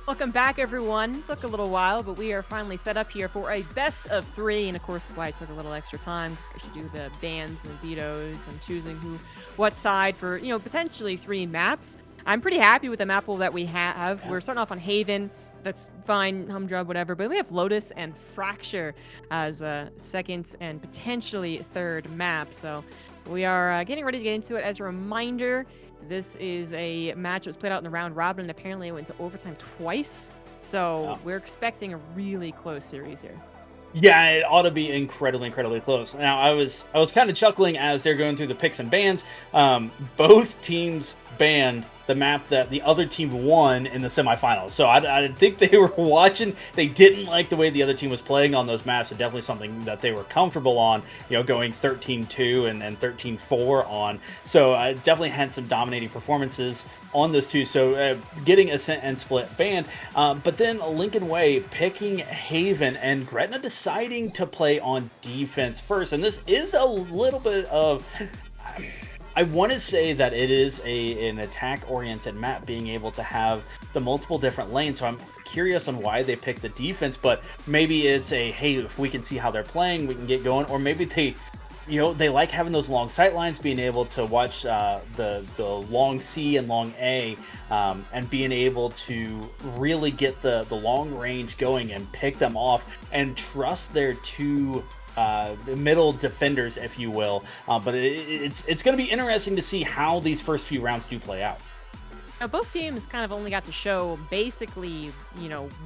Welcome back, everyone. Took a little while, but we are finally set up here for a best of three. And of course, that's why it took a little extra time, just because you do the bans and the vetoes and choosing what side for, potentially three maps. I'm pretty happy with the map pool that we have. We're starting off on Haven. That's fine, Humdrum, whatever. But we have Lotus and Fracture as second and potentially third map. So we are getting ready to get into it. As a reminder, this is a match that was played out in the round robin, and apparently it went to overtime twice. So we're expecting a really close series here. Yeah, it ought to be incredibly close. Now, I was kind of chuckling as they're going through the picks and bans. Both teams banned the map that the other team won in the semifinals. So I think they were watching. They didn't like the way the other team was playing on those maps. And definitely something that they were comfortable on, going 13-2 and 13-4 on. So definitely had some dominating performances on those two. So getting Ascent and Split banned. But then Lincoln Way picking Haven and Gretna deciding to play on defense first. And this is a little bit of... I want to say that it is an attack-oriented map, being able to have the multiple different lanes. So I'm curious on why they picked the defense, but maybe it's hey, if we can see how they're playing, we can get going. Or maybe they like having those long sight lines, being able to watch the long C and long A, and being able to really get the long range going and pick them off and trust their two middle defenders, if you will. But it's going to be interesting to see how these first few rounds do play out. Now, both teams kind of only got to show basically,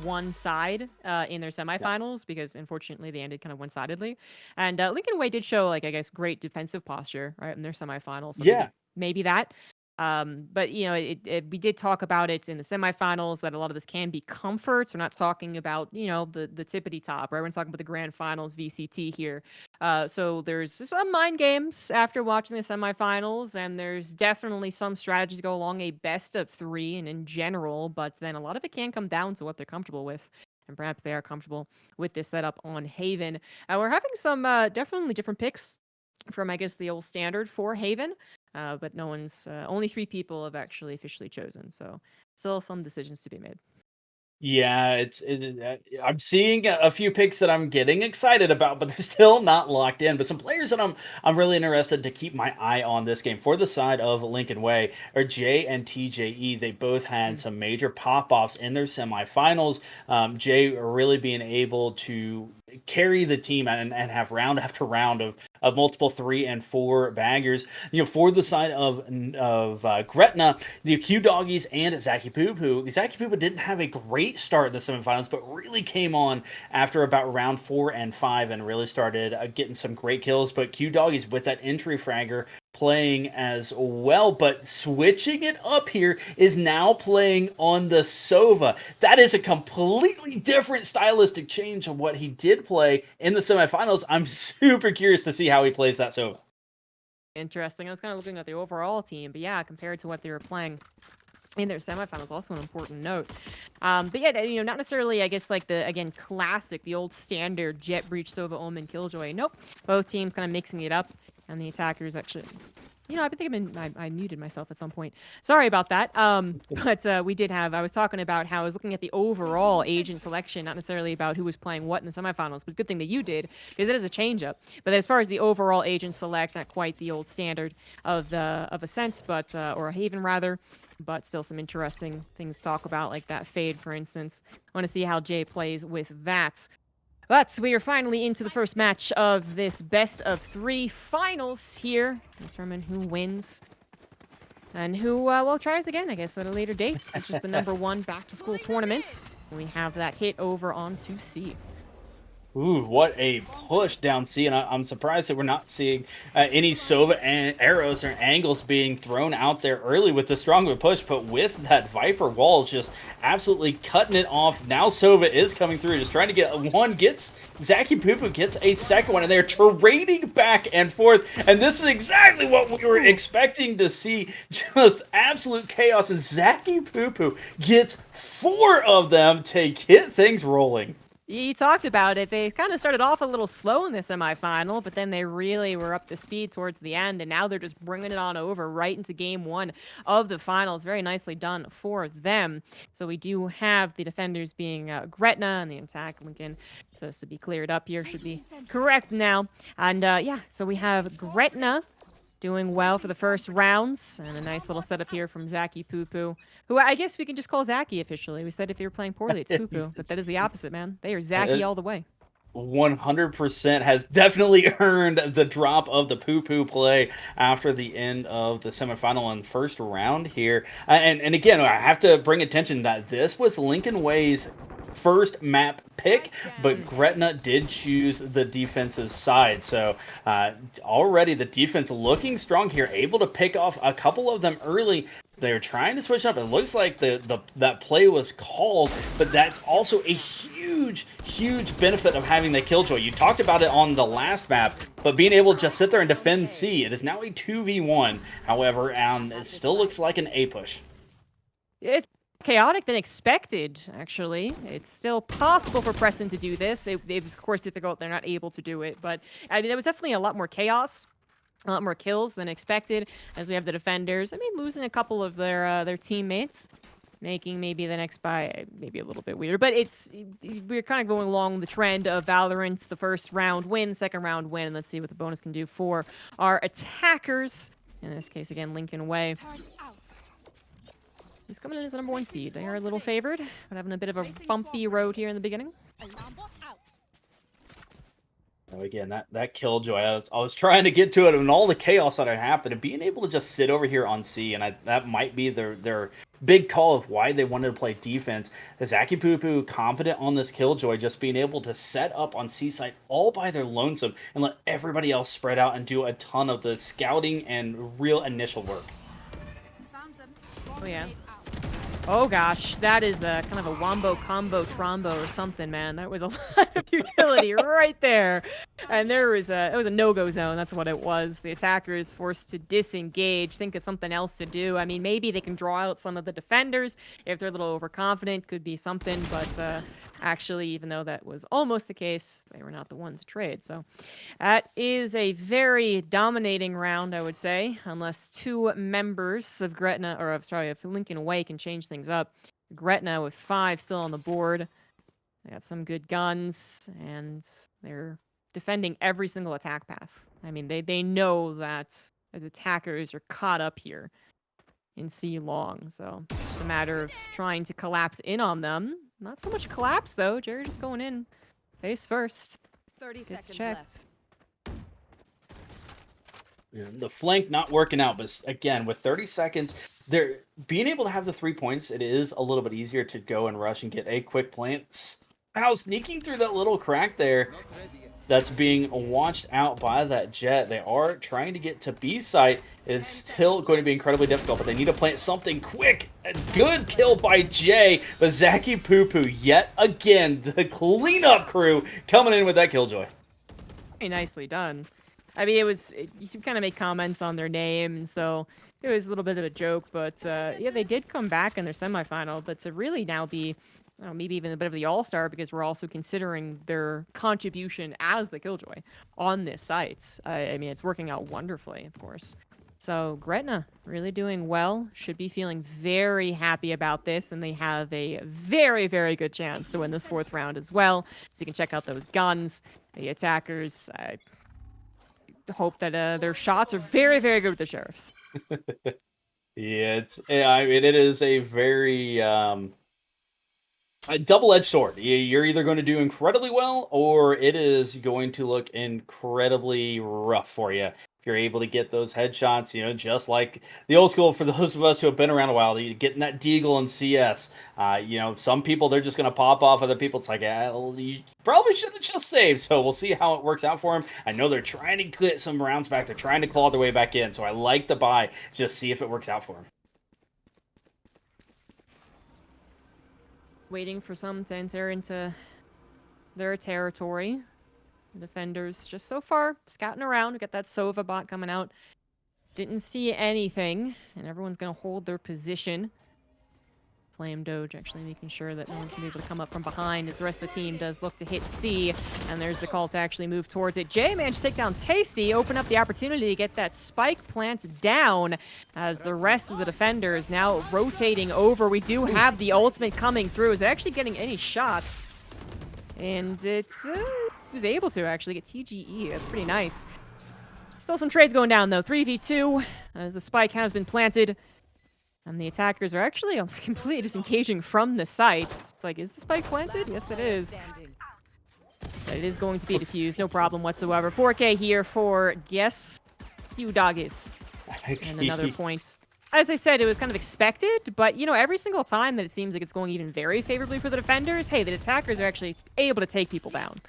one side in their semifinals because unfortunately they ended kind of one-sidedly. And Lincoln Way did show, great defensive posture, right, in their semifinals. So maybe that. But we did talk about it in the semifinals that a lot of this can be comforts. We're not talking about the tippity top, right? We're talking about the grand finals VCT here. So there's some mind games after watching the semifinals, and there's definitely some strategies to go along a best of three and in general. But then a lot of it can come down to what they're comfortable with. And perhaps they are comfortable with this setup on Haven. We're having some definitely different picks from, I guess, the old standard for Haven. But no one's, only 3 people have actually officially chosen. So still some decisions to be made. Yeah, I'm seeing a few picks that I'm getting excited about, but they're still not locked in. But some players that I'm really interested to keep my eye on this game for the side of Lincoln Way are Jay and TJE. They both had some major pop-offs in their semifinals. Jay really being able to carry the team and have round after round of multiple 3 and 4 baggers. For the side of Gretna, the Q Doggies and Zaki Poo Poo. Zaki Poo Poo didn't have a great start in the semifinals, but really came on after about round 4 and 5 and really started getting some great kills. But Q Doggies with that entry fragger playing as well, but switching it up here is now playing on the Sova. That is a completely different stylistic change of what he did play in the semifinals. I'm super curious to see how he plays that Sova. Interesting. I was kind of looking at the overall team, but yeah, compared to what they were playing in their semifinals, also an important note. But yeah, not necessarily, I guess, like classic, the old standard Jet Breach, Sova, Omen, Killjoy. Nope. Both teams kind of mixing it up, and the attackers actually... I think I muted myself at some point. Sorry about that. But we did have, I was talking about how I was looking at the overall agent selection, not necessarily about who was playing what in the semifinals, but good thing that you did, because it is a change-up. But as far as the overall agent select, not quite the old standard of Ascent, but, or a Haven rather, but still some interesting things to talk about, like that Fade, for instance. I want to see how Jay plays with that. But we are finally into the first match of this best of 3 finals here. Determine who wins and who, tries again, I guess, at a later date. It's just the number 1 back-to-school tournament. We have that hit over onto C. Ooh, what a push down C, and I'm surprised that we're not seeing any Sova arrows or angles being thrown out there early with the stronger push, but with that Viper wall just absolutely cutting it off. Now Sova is coming through, just trying to get one, Zaki Poo Poo gets a second one, and they're trading back and forth, and this is exactly what we were expecting to see, just absolute chaos, and Zaki Poo Poo gets 4 of them to get things rolling. You talked about it. They kind of started off a little slow in the semifinal, but then they really were up to speed towards the end, and now they're just bringing it on over right into game one of the finals. Very nicely done for them. So we do have the defenders being Gretna and the attack Lincoln. So this to be cleared up here should be correct now. And yeah, so we have Gretna doing well for the first rounds, and a nice little setup here from Zaki Poo Poo, who I guess we can just call Zaki officially. We said if you're playing poorly, it's Poo Poo, but that is the opposite, man. They are Zaki all the way. 100% has definitely earned the drop of the poo-poo play after the end of the semifinal and first round here. And again, I have to bring attention that this was Lincoln Way's first map pick, but Gretna did choose the defensive side. So already the defense looking strong here, able to pick off a couple of them early. They're trying to switch up. It looks like that play was called, but that's also a huge benefit of having the killjoy. You talked about it on the last map, but being able to just sit there and defend C, it is now a 2v1. However, it still looks like an A push. It's chaotic than expected, actually. It's still possible for Preston to do this. It was, of course, difficult. They're not able to do it, but I mean, there was definitely a lot more chaos. A lot more kills than expected, as we have the defenders. I mean, losing a couple of their teammates, making maybe the next buy maybe a little bit weird. But we're kind of going along the trend of Valorant's the first round win, second round win. And let's see what the bonus can do for our attackers. In this case, again, Lincoln Way. He's coming in as the #1 seed. They are a little favored, but having a bit of a bumpy road here in the beginning. Again, that killjoy, I was trying to get to it, and all the chaos that had happened, and being able to just sit over here on C, and that might be their big call of why they wanted to play defense. Zaki Poo Poo confident on this killjoy, just being able to set up on C site all by their lonesome and let everybody else spread out and do a ton of the scouting and real initial work. Oh yeah. Oh gosh, that is a kind of a wombo combo trombo or something, man. That was a lot of utility right there. And it was a no-go zone. That's what it was. The attacker is forced to disengage, think of something else to do. I mean, maybe they can draw out some of the defenders if they're a little overconfident. Could be something, but actually, even though that was almost the case, they were not the ones to trade. So that is a very dominating round, I would say, unless two members of Gretna, or sorry, if Lincoln Way can change things up. Gretna with 5 still on the board. They got some good guns, and they're defending every single attack path. I mean, they know that the attackers are caught up here in C long, so it's just a matter of trying to collapse in on them. Not so much collapse, though. Jerry just going in face first. 30 Gets seconds checked. left. Yeah, the flank not working out, but again, with 30 seconds, they're being able to have the 3 points. It is a little bit easier to go and rush and get a quick plant. How sneaking through that little crack there, that's being watched out by that jet. They are trying to get to B site. It is still going to be incredibly difficult, but they need to plant something quick. A good kill by Jay, but Zaki Poo Poo yet again, the cleanup crew coming in with that killjoy. Very nicely done. I mean, you kind of make comments on their name, and so it was a little bit of a joke, but yeah, they did come back in their semifinal, but to really now be, I don't know, maybe even a bit of the all-star, because we're also considering their contribution as the killjoy on this site. I mean, it's working out wonderfully, of course. So Gretna really doing well, should be feeling very happy about this, and they have a very, very good chance to win this 4th round as well. So you can check out those guns, the attackers. I hope that their shots are very, very good with the sheriffs. Yeah, I mean, it is a very a double-edged sword. You're either going to do incredibly well, or it is going to look incredibly rough for you. If you're able to get those headshots, just like the old school, for those of us who have been around a while, getting that deagle in CS. Some people, they're just going to pop off. Other people, it's like, you probably should have just saved. So we'll see how it works out for them. I know they're trying to get some rounds back. They're trying to claw their way back in. So I like the buy. Just see if it works out for them. Waiting for some to enter into their territory. The defenders just so far scouting around. We got that Sova bot coming out. Didn't see anything, and everyone's gonna hold their position. Flame Doge actually making sure that no one's going to be able to come up from behind as the rest of the team does look to hit C. And there's the call to actually move towards it. Jay managed to take down Tasty, open up the opportunity to get that spike plant down as the rest of the defenders now rotating over. We do have the ultimate coming through. Is it actually getting any shots? And it was able to actually get TGE. That's pretty nice. Still some trades going down, though. 3v2 as the spike has been planted. And the attackers are actually almost completely disengaging from the sites. It's like, is the spike planted? Yes, it is. But it is going to be defused. No problem whatsoever. 4K here for Guess Q Doggies. And another point. As I said, it was kind of expected, but, you know, every single time that it seems like it's going even very favorably for the defenders, hey, the attackers are actually able to take people down.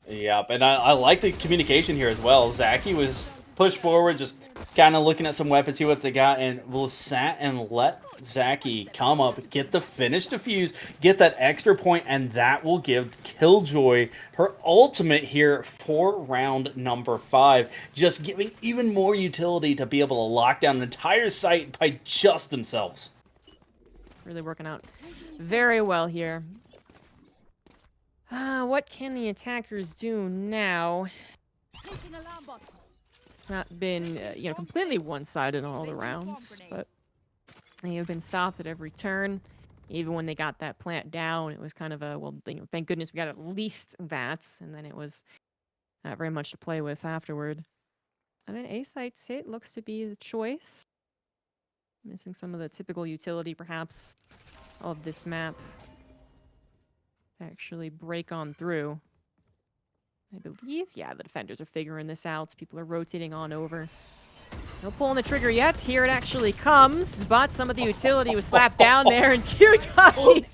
Yep, and I like the communication here as well. Zaki was pushed forward, just kind of looking at some weapons, see what they got, and will sat and let Zaki come up, get the finish defuse, get that extra point, and that will give Killjoy her ultimate here for round number 5, just giving even more utility to be able to lock down an entire site by just themselves. Really working out very well here. What can the attackers do now? It's not been, you know, completely one-sided on all the rounds, but they have been stopped at every turn. Even when they got that plant down, it was kind of a, well, you know, thank goodness we got at least that, and then it was not very much to play with afterward. And an A-site hit looks to be the choice. Missing some of the typical utility, perhaps, of this map. Actually break on through. I believe, yeah, the defenders are figuring this out. People are rotating on over. No pulling the trigger yet. Here it actually comes, but some of the utility was slapped down there, and Q Doggies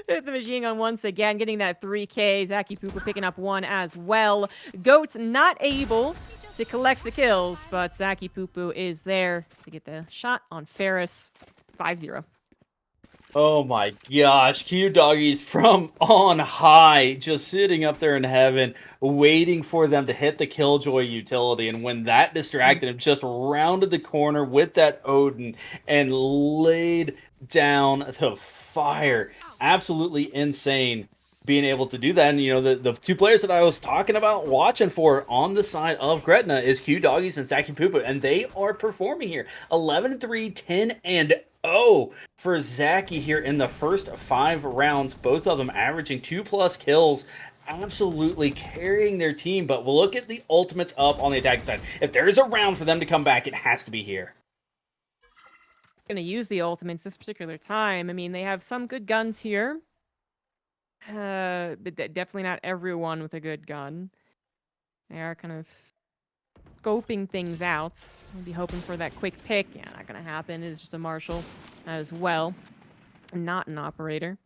hit the machine gun once again, getting that 3K. Zaki Pooper picking up one as well. Goat's not able to collect the kills, but Zaki Poo is there to get the shot on Ferris. 5-0. Oh my gosh, Q Doggies from on high, just sitting up there in heaven, waiting for them to hit the Killjoy utility. And when that distracted him, just rounded the corner with that Odin and laid down the fire. Absolutely insane being able to do that. And, you know, the two players that I was talking about watching for on the side of Gretna is Q Doggies and Zaki Poopa, and they are performing here. 11-3, 10-0 for Zaki here in the first 5 rounds. Both of them averaging 2+ kills. Absolutely carrying their team, but we'll look at the ultimates up on the attacking side. If there is a round for them to come back, it has to be here. Gonna use the ultimates this particular time. I mean, they have some good guns here. But definitely not everyone with a good gun. They are kind of scoping things out. We'll be hoping for that quick pick. Yeah, not gonna happen. It's just a marshal as well, not an operator.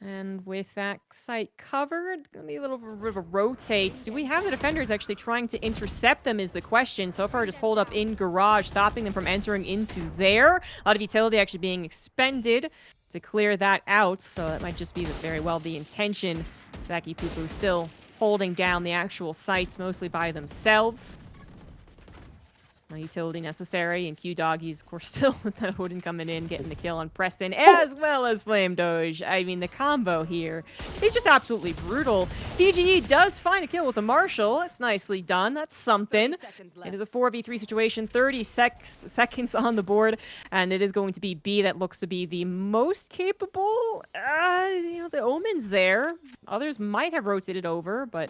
And with that site covered, gonna be a little bit of a rotate. Do we have the defenders actually trying to intercept them is the question. So far, just hold up in garage, stopping them from entering into there. A lot of utility actually being expended to clear that out, so that might just be very well the intention. Zaki Poo still holding down the actual sites mostly by themselves. No utility necessary, and Q Doggies, of course, still with that Odin coming in, getting the kill on Preston, as well as Flame Doge. I mean, the combo here is just absolutely brutal. TGE does find a kill with a Marshal. It's nicely done. That's something. It is a 4v3 situation, 30 seconds on the board, and it is going to be B that looks to be the most capable. You know, the Omen's there. Others might have rotated over, but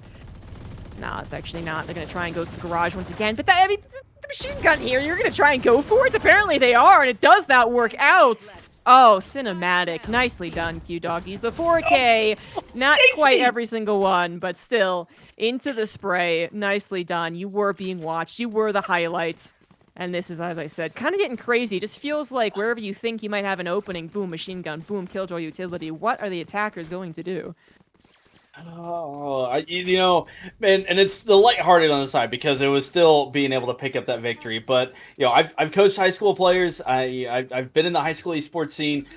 no, it's actually not. They're going to try and go to the garage once again, but that, I mean, the machine gun here, you're gonna try and go for it? Apparently they are, and it does not work out. Oh, cinematic. Nicely done, Q Doggies. The 4K, not quite every single one, but still, into the spray. Nicely done. You were being watched. You were the highlights. And this is, as I said, kind of getting crazy. It just feels like wherever you think you might have an opening, boom, machine gun, boom, Killjoy utility. What are the attackers going to do? Oh, you know, and it's the lighthearted on the side because it was still being able to pick up that victory. But you know, I've coached high school players. I've been in the high school esports scene.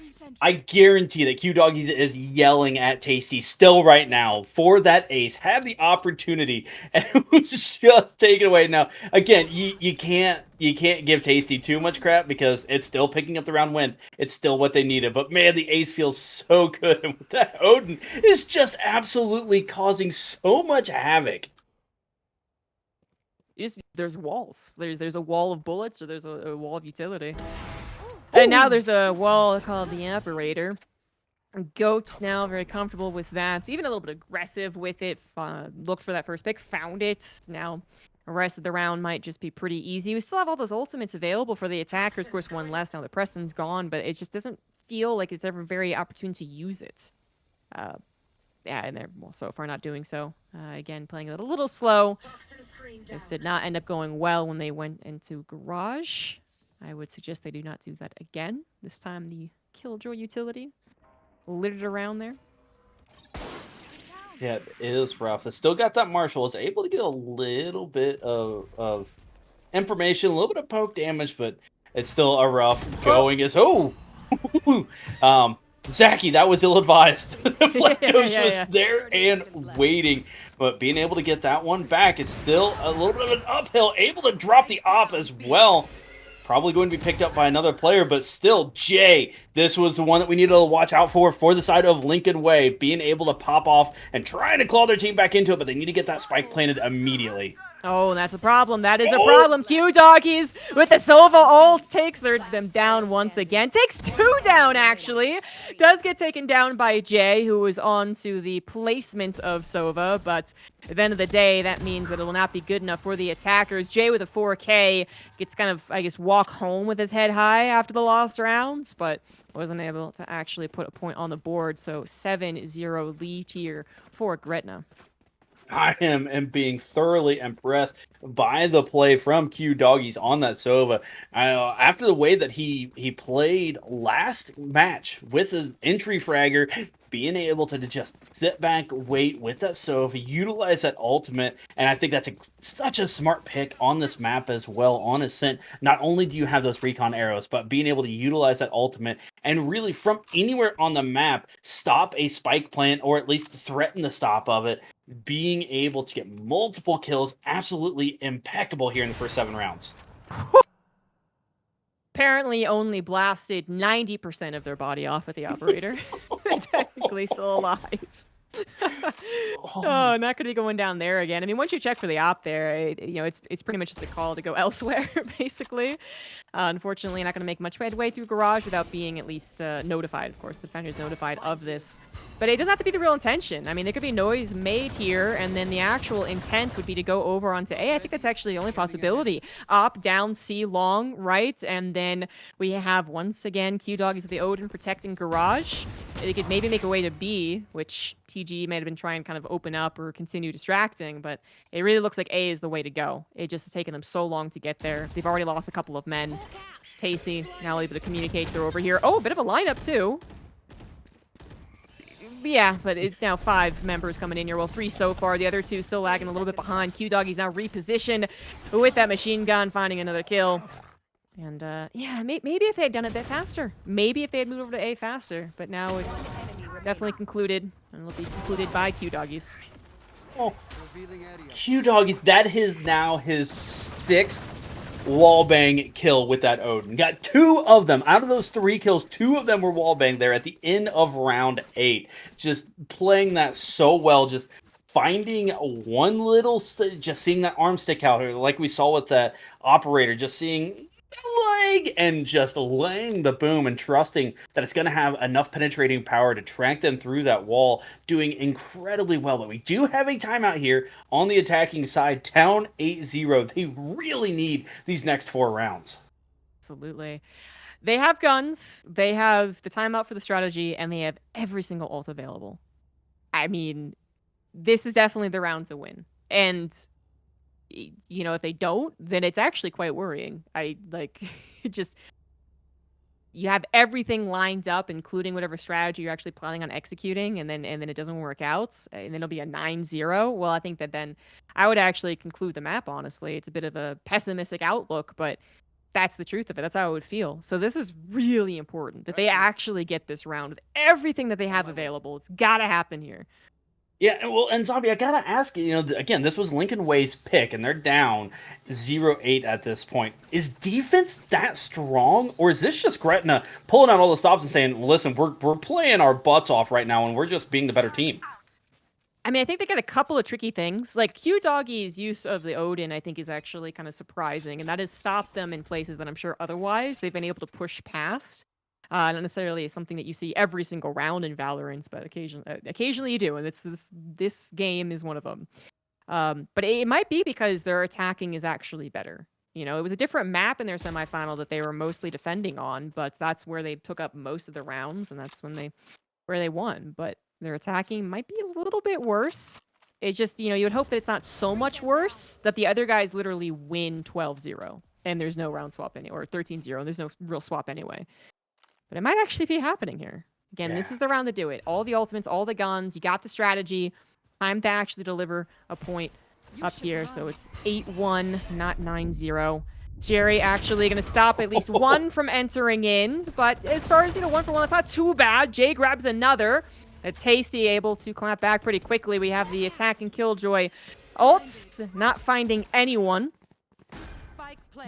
I guarantee that Q Doggies is yelling at Tasty still right now for that ace. Had the opportunity and it was just taken away. Now, again, you can't give Tasty too much crap because it's still picking up the round win. It's still what they needed. But man, the ace feels so good. And with that, Odin is just absolutely causing so much havoc. There's walls. There's a wall of bullets, or there's a wall of utility. And now there's a wall called the operator. Goat's now very comfortable with that. Even a little bit aggressive with it. Looked for that first pick, found it. Now the rest of the round might just be pretty easy. We still have all those ultimates available for the attackers. Of course, one less now that Preston's gone, but it just doesn't feel like it's ever very opportune to use it. Yeah, and they're so far not doing so. Again, playing it a little slow. This did not end up going well when they went into garage. I would suggest they do not do that again. This time the Killjoy utility littered around there. Yeah, it is rough. It's still got that Marshall. Is able to get a little bit of information, a little bit of poke damage, but it's still a rough going. Zaki, that was ill-advised. Flectos was there and waiting, but being able to get that one back is still a little bit of an uphill. Able to drop the op as well. Probably going to be picked up by another player, but still, Jay, this was the one that we needed to watch out for the side of Lincoln Way, being able to pop off and trying to claw their team back into it, but they need to get that spike planted immediately. Oh, that's a problem. That is a problem. Q Doggies with the Sova ult takes them down once again. Takes 2 down, actually. Does get taken down by Jay, who was on to the placement of Sova, but at the end of the day, that means that it will not be good enough for the attackers. Jay with a 4K gets kind of, I guess, walk home with his head high after the lost rounds, but wasn't able to actually put a point on the board, so 7-0 lead here for Gretna. I am being thoroughly impressed by the play from Q Doggies on that Sova. After the way that he played last match with an entry fragger, being able to just sit back, wait with that Sova, utilize that ultimate, and I think that's such a smart pick on this map as well. On Ascent, not only do you have those recon arrows, but being able to utilize that ultimate and really from anywhere on the map stop a spike plant or at least threaten the stop of it. Being able to get multiple kills, absolutely impeccable here in the first 7 rounds. Apparently only blasted 90% of their body off with the operator. They're technically still alive. Oh, not going to be going down there again. I mean, once you check for the op there, it's pretty much just a call to go elsewhere, basically. Unfortunately, not going to make much headway through garage without being at least notified. Of course, the defender's notified of this. But it doesn't have to be the real intention. I mean, there could be noise made here, and then the actual intent would be to go over onto A. I think that's actually the only possibility. Op, down, C, long, right? And then we have, once again, Q Doggies with the Odin protecting garage. They could maybe make a way to B, which TG might have been trying to kind of open up or continue distracting, but it really looks like A is the way to go. It just has taken them so long to get there. They've already lost a couple of men. Tasty now able to communicate they're over here. Oh, a bit of a lineup, too. Yeah, but it's now 5 members coming in here. Well, 3 so far. The other 2 still lagging a little bit behind. Q Doggies now repositioned with that machine gun, finding another kill. And, yeah, maybe if they had done it a bit faster. Maybe if they had moved over to A faster. But now it's definitely concluded, and it'll be concluded by Q Doggies. Oh, Q Doggies, that is now his 6th wallbang kill with that Odin. Got 2 of them. Out of those 3 kills, 2 of them were wallbang there at the end of round 8. Just playing that so well, just finding one little, just seeing that arm stick out here, like we saw with that operator, just seeing leg and just laying the boom and trusting that it's going to have enough penetrating power to track them through that wall, doing incredibly well. But we do have a timeout here on the attacking side, down 8-0. They really need these next 4 rounds. Absolutely. They have guns, they have the timeout for the strategy, and they have every single ult available. I mean, this is definitely the round to win. And if they don't, then it's actually quite worrying. You have everything lined up, including whatever strategy you're actually planning on executing, and then it doesn't work out, and then it'll be a 9-0. Well, I think that then I would actually conclude the map, honestly. It's a bit of a pessimistic outlook, but that's the truth of it. That's how it would feel. So this is really important that they actually get this round with everything that they have available. It's got to happen here. Yeah, well, and Zombie, I gotta ask you, again, this was Lincoln Way's pick, and they're down 0-8 at this point. Is defense that strong, or is this just Gretna pulling out all the stops and saying, listen, we're playing our butts off right now, and we're just being the better team? I mean, I think they got a couple of tricky things. Like Q Doggy's use of the Odin, I think, is actually kind of surprising, and that has stopped them in places that I'm sure otherwise they've been able to push past. Not necessarily something that you see every single round in Valorant, but occasionally you do, and this game is one of them. But it might be because their attacking is actually better. It was a different map in their semifinal that they were mostly defending on, but that's where they took up most of the rounds, and that's where they won. But their attacking might be a little bit worse. It's just, you would hope that it's not so much worse that the other guys literally win 12-0 and there's no round swap or 13-0 and there's no real swap anyway. But it might actually be happening here. Again, This is the round to do it. All the ultimates, all the guns, you got the strategy. Time to actually deliver a point up here. So it's 8-1, not 9-0. Jerry actually going to stop at least one from entering in. But as far as, 1 for 1, it's not too bad. Jay grabs another. A Tasty able to clamp back pretty quickly. We have the attack and Killjoy ults, not finding anyone.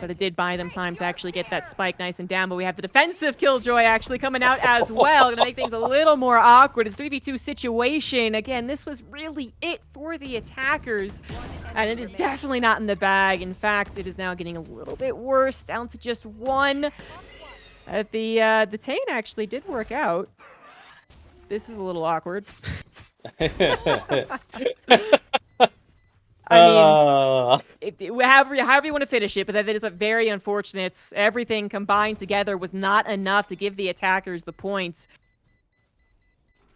But it did buy them time to actually get that spike nice and down. But we have the defensive Killjoy actually coming out as well. Going to make things a little more awkward. It's a 3v2 situation. Again, this was really it for the attackers. And it is definitely not in the bag. In fact, it is now getting a little bit worse. Down to just one. The Tane actually did work out. This is a little awkward. I mean, however you want to finish it, but that is a very unfortunate. Everything combined together was not enough to give the attackers the points.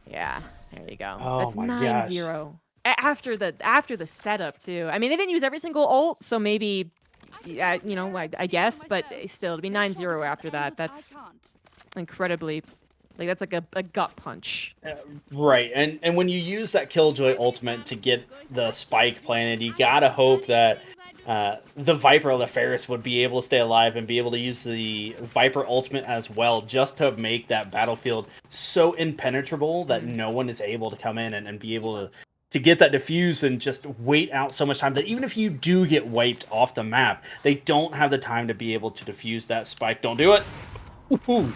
Yeah, there you go. Oh, that's my 9-0. After the setup too. I mean, they didn't use every single ult, so maybe, I guess, but still, to be 9-0 after that, that's incredibly. That's like a gut punch. Right, and when you use that Killjoy ultimate to get the spike planted, you gotta hope that the Viper or the Ferris would be able to stay alive and be able to use the Viper ultimate as well, just to make that battlefield so impenetrable that no one is able to come in and be able to get that diffuse and just wait out so much time that even if you do get wiped off the map, they don't have the time to be able to defuse that spike. Don't do it. Ooh.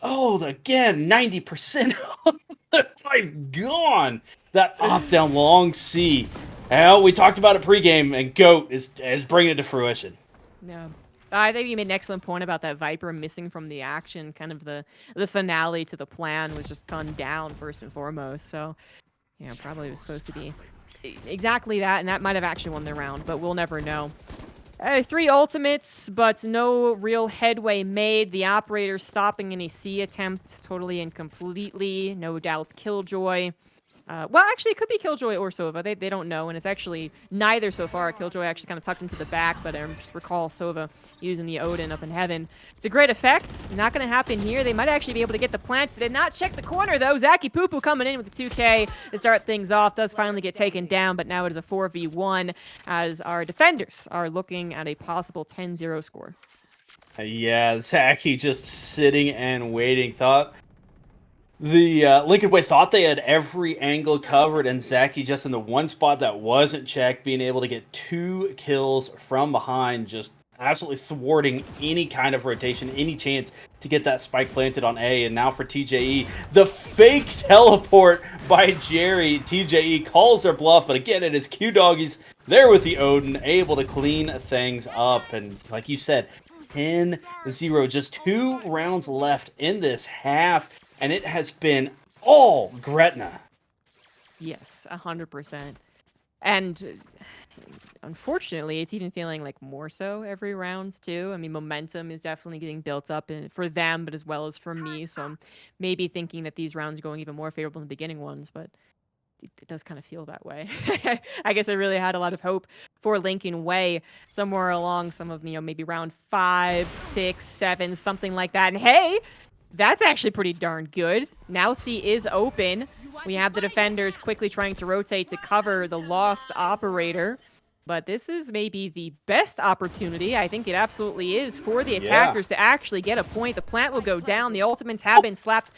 Oh, again, 90% of the life gone. That off-down long C. Well, we talked about it pregame, and GOAT is bringing it to fruition. Yeah. I think you made an excellent point about that Viper missing from the action. Kind of the finale to the plan was just gunned down first and foremost. So, probably was supposed to be exactly that, and that might have actually won the round, but we'll never know. 3 ultimates, but no real headway made. The operator stopping any C attempt totally and completely. No doubt Killjoy. Well, actually, it could be Killjoy or Sova. They don't know, and it's actually neither so far. Killjoy actually kind of tucked into the back, but I just recall Sova using the Odin up in heaven. It's a great effect. Not going to happen here. They might actually be able to get the plant. They did not check the corner, though. Zaki Poo-Poo coming in with the 2K to start things off. Does finally get taken down, but now it is a 4v1 as our defenders are looking at a possible 10-0 score. Yeah, Zaki just sitting and waiting. Thought the Lincoln Way thought they had every angle covered, and Zaki just in the one spot that wasn't checked, being able to get 2 kills from behind, just absolutely thwarting any kind of rotation, any chance to get that spike planted on A. And now for TJE, the fake teleport by Jerry. TJE calls their bluff, but again, it is Q Doggies there with the Odin, able to clean things up. And like you said, 10-0, just 2 rounds left in this half. And it has been all Gretna. Yes, 100%. And unfortunately, it's even feeling like more so every round, too. I mean, momentum is definitely getting built up for them, but as well as for me. So I'm maybe thinking that these rounds are going even more favorable than the beginning ones, but it does kind of feel that way. I guess I really had a lot of hope for Lincoln Way somewhere along some of, maybe round 5, 6, 7, something like that. And hey, that's actually pretty darn good. Now C is open. We have the defenders quickly trying to rotate to cover the lost operator. But this is maybe the best opportunity, I think it absolutely is, for the Yeah. attackers to actually get a point. The plant will go down. The ultimates have been slapped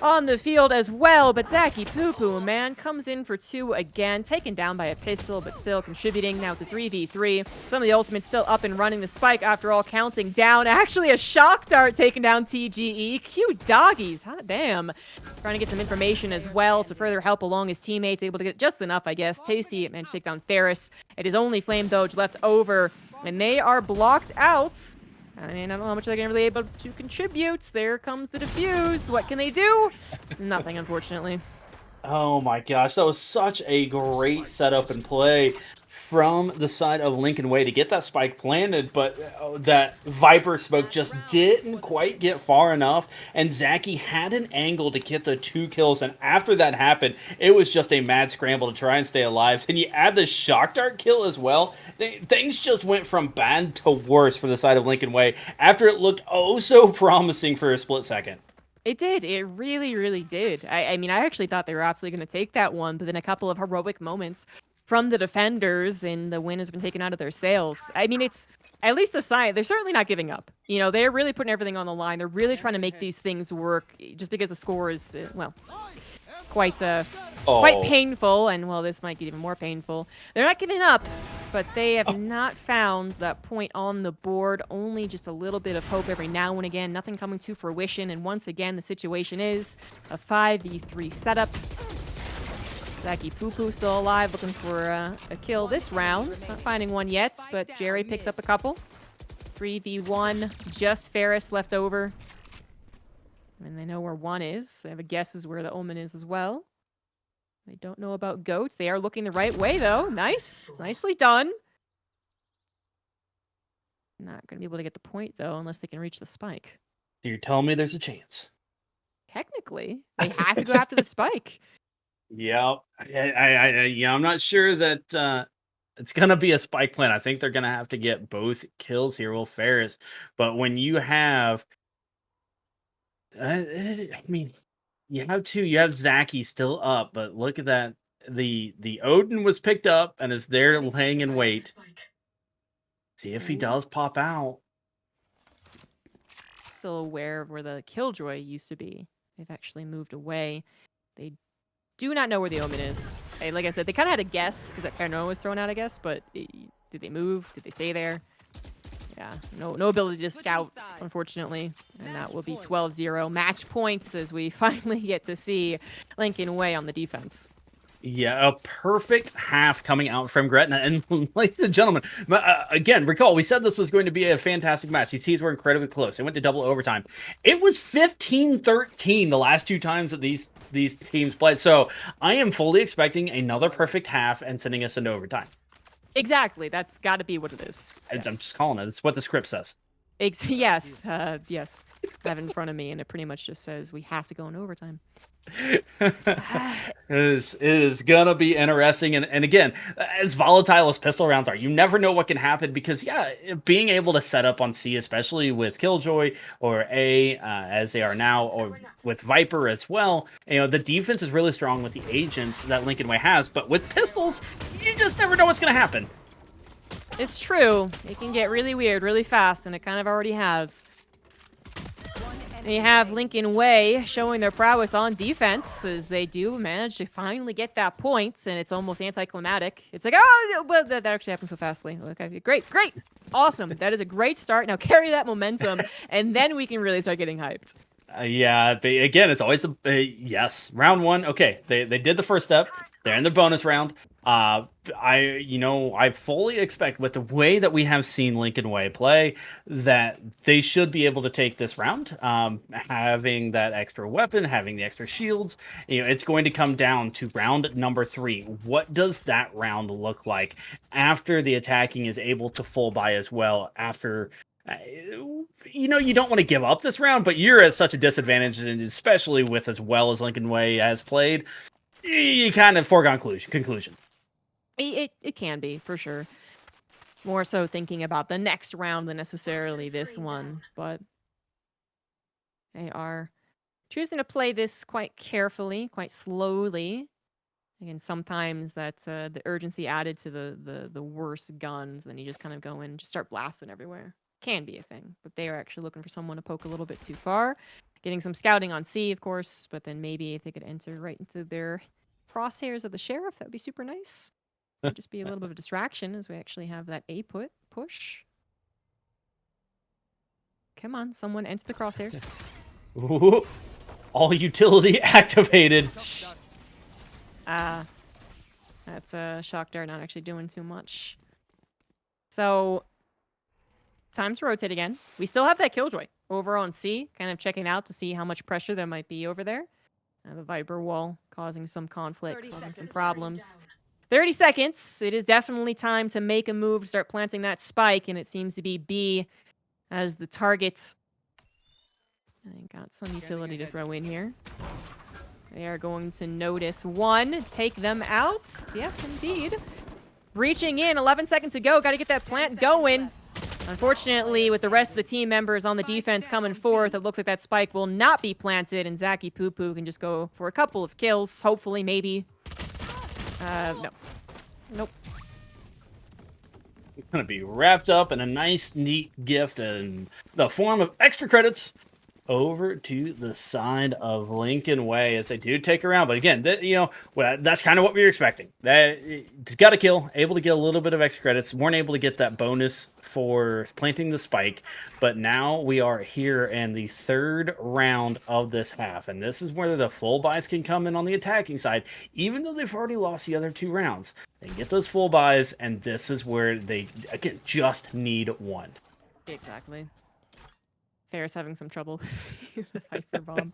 on the field as well, but Zaki Poo Poo, man, comes in for 2 again, taken down by a pistol, but still contributing. Now it's a 3v3. Some of the ultimates still up and running. The spike, after all, counting down. Actually, a shock dart taking down TGE. Cute doggies, hot damn. Trying to get some information as well to further help along his teammates, able to get just enough, I guess. Tasty managed to take down Ferris. It is only Flame Doge left over, and they are blocked out. I mean, I don't know how much they're going to be able to contribute. There comes the defuse. What can they do? Nothing, unfortunately. Oh my gosh, that was such a great setup and play from the side of Lincoln Way to get that spike planted, but that Viper smoke just didn't quite get far enough, and Zaki had an angle to get the 2 kills, and after that happened, it was just a mad scramble to try and stay alive. Then you add the shock dart kill as well. Things just went from bad to worse for the side of Lincoln Way after it looked oh so promising for a split second. It did. It really, really did. I mean, I actually thought they were absolutely going to take that one, but then a couple of heroic moments from the defenders, and the win has been taken out of their sails. I mean, it's at least a sign. They're certainly not giving up. You know, they're really putting everything on the line. They're really trying to make these things work just because the score is, well, quite quite Oh. painful, and well, this might get even more painful. They're not giving up, but they have not found that point on the board. Only just a little bit of hope every now and again. Nothing coming to fruition, and once again, the situation is a 5v3 setup. Zaki Poo Poo still alive, looking for a kill this round. Not finding one yet, but Jerry picks up a couple. 3v1, just Ferris left over. And they know where one is. They have a guess as where the Omen is as well. They don't know about Goat. They are looking the right way, though. Nice. Nicely done. Not going to be able to get the point, though, unless they can reach the spike. You're telling me there's a chance? Technically, they have to go after the spike. Yep. Yeah, I'm not sure that it's gonna be a spike plan. I think they're gonna have to get both kills here, Will Ferris. But when you have, I mean, you have Zaki still up, but look at that. The Odin was picked up and is there laying in wait. See if he does pop out. Still aware of where the Killjoy used to be. They've actually moved away. They do not know where the Omen is. Hey, like I said, they kind of had a guess because that Paranoia was thrown out, I guess. But did they move? Did they stay there? Yeah, no ability to scout, unfortunately. And that will be 12-0 match points as we finally get to see Lincoln Way on the defense. Yeah, a perfect half coming out from Gretna. And ladies and gentlemen, again, recall, we said this was going to be a fantastic match. These teams were incredibly close. They went to double overtime. It was 15-13 the last 2 times that these teams played. So I am fully expecting another perfect half and sending us into overtime. Exactly. That's got to be what it is. I'm Yes. just calling it. It's what the script says. Yes. Yes. I have it in front of me, and it pretty much just says we have to go in overtime. It is gonna be interesting, and again, as volatile as pistol rounds are, you never know what can happen because yeah, being able to set up on C, especially with Killjoy or A, as they are now, or with Viper as well, you know, the defense is really strong with the agents that Lincoln Way has, but with pistols, you just never know what's gonna happen. It's true. It can get really weird really fast, and it kind of already has. And you have Lincoln Way showing their prowess on defense as they do manage to finally get that point, and it's almost anticlimactic. It's like, oh, well, that actually happened so fastly. Okay, great, awesome. That is a great start. Now carry that momentum, and then we can really start getting hyped. Yeah, but again, it's always yes. Round 1, okay, they did the first step. They're in the bonus round. I fully expect with the way that we have seen Lincoln Way play that they should be able to take this round. Having that extra weapon, having the extra shields, you know, it's going to come down to round number 3. What does that round look like after the attacking is able to full buy as well? After you know, you don't want to give up this round, but you're at such a disadvantage, and especially with as well as Lincoln Way has played, you kind of foregone conclusion. It can be, for sure. More so thinking about the next round than necessarily this one, but they are choosing to play this quite carefully, quite slowly. Again, sometimes that's the urgency added to the worst guns, then you just kind of go in and just start blasting everywhere. Can be a thing, but they are actually looking for someone to poke a little bit too far. Getting some scouting on C, of course, but then maybe if they could enter right into their crosshairs of the sheriff, that would be super nice. Might just be a little bit of a distraction as we actually have that A push. Come on, someone enter the crosshairs. Ooh, all utility activated. That's a shock dart not actually doing too much. So, time to rotate again. We still have that Killjoy over on C, kind of checking out to see how much pressure there might be over there. The Viper wall causing some conflict, causing some problems. 30 seconds. It is definitely time to make a move to start planting that spike, and it seems to be B as the target. I got some utility to throw in here. They are going to notice one, take them out. Yes, indeed. Reaching in, 11 seconds to go. Got to get that plant going. Unfortunately, with the rest of the team members on the defense coming forth, it looks like that spike will not be planted, and Zaki Poo Poo can just go for a couple of kills. Hopefully, maybe. No. Nope. It's going to be wrapped up in a nice, neat gift in the form of extra credits over to the side of Lincoln Way as they do take around. But again, that's kind of what we were expecting. That got a kill, able to get a little bit of extra credits, weren't able to get that bonus for planting the spike. But now we are here in the third round of this half, and this is where the full buys can come in on the attacking side, even though they've already lost the other 2 rounds. They get those full buys, and this is where they, again, just need one. Exactly. Ferris having some trouble with the Viper bomb.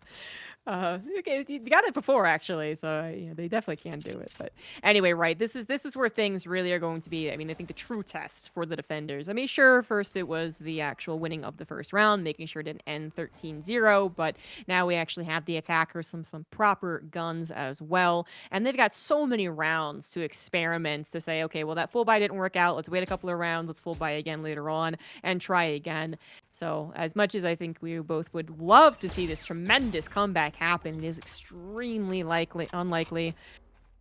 Okay, you got it before actually, so they definitely can do it. But anyway, right, this is where things really are going to be. I mean, I think the true test for the defenders. I mean, sure, first it was the actual winning of the first round, making sure it didn't end 13-0, but now we actually have the attackers, some proper guns as well, and they've got so many rounds to experiment to say, okay, well that full buy didn't work out. Let's wait a couple of rounds. Let's full buy again later on and try again. So as much as I think we both would love to see this tremendous comeback happen, it is extremely unlikely.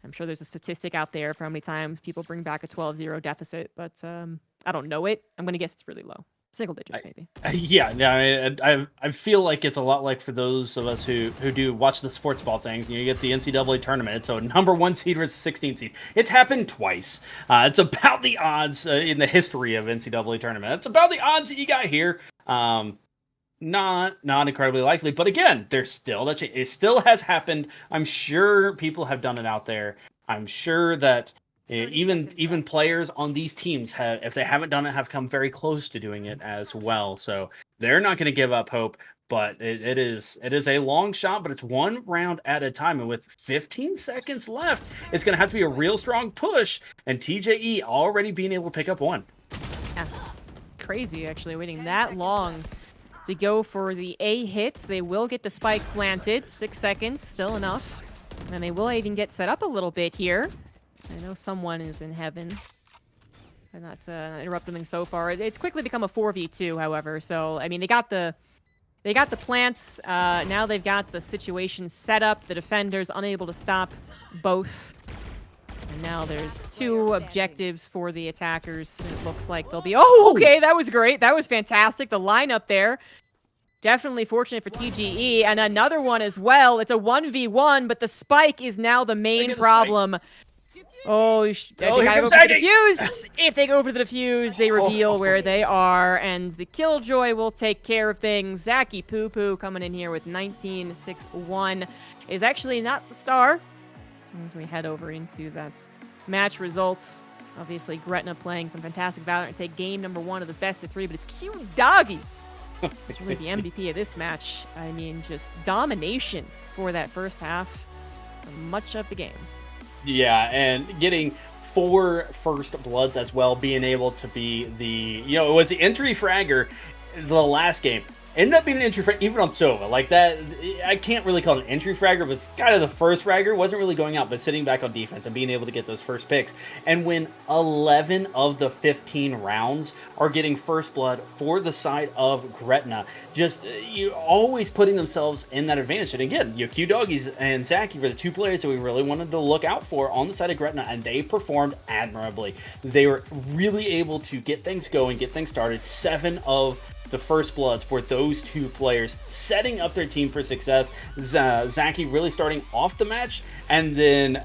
I'm sure there's a statistic out there for how many times people bring back a 12-0 deficit, but I don't know it. I'm going to guess it's really low. Single digits, maybe. I feel like it's a lot like for those of us who do watch the sports ball things. You get the NCAA tournament, so number 1 seed versus 16 seed. It's happened twice. It's about the odds in the history of NCAA tournament. It's about the odds that you got here. Not incredibly likely, but again, there's still that it still has happened. I'm sure people have done it out there. I'm sure that even players on these teams have, if they haven't done it, have come very close to doing it as well. So they're not going to give up hope, but it is a long shot, but it's 1 round at a time. And with 15 seconds left, it's going to have to be a real strong push, and TJE already being able to pick up 1. Yeah. Crazy, actually, waiting that long to go for the A hits. They will get the spike planted. 6 seconds, still enough. And they will even get set up a little bit here. I know someone is in heaven. I'm not interrupting them so far. It's quickly become a 4v2, however. So, I mean, they got the plants. Now they've got the situation set up. The defenders unable to stop both. And now there's 2 objectives for the attackers. It looks like they'll be... Oh, okay, that was great. That was fantastic. The lineup there. Definitely fortunate for TGE. And another one as well. It's a 1v1, but the spike is now the main problem. Oh, they gotta go for the defuse. If they go for the defuse, they reveal where they are, and the Killjoy will take care of things. Zaki Poo Poo coming in here with 19-6-1 is actually not the star. As we head over into that match results, obviously Gretna playing some fantastic Valorant to take game number 1 of this best of 3, but it's cute doggies. It's really the MVP of this match. I mean, just domination for that first half, much of the game. Yeah, and getting 4 first bloods as well, being able to be the, it was the entry fragger the last game. ended up being an entry frag, even on Sova. Like that, I can't really call it an entry fragger, but it's kind of the first fragger. Wasn't really going out, but sitting back on defense and being able to get those first picks. And when 11 of the 15 rounds are getting first blood for the side of Gretna, just you always putting themselves in that advantage. And again, Q Doggies and Zaki were the two players that we really wanted to look out for on the side of Gretna, and they performed admirably. They were really able to get things going, get things started. 7 of the first bloods were those two players setting up their team for success. Zaki really starting off the match, and then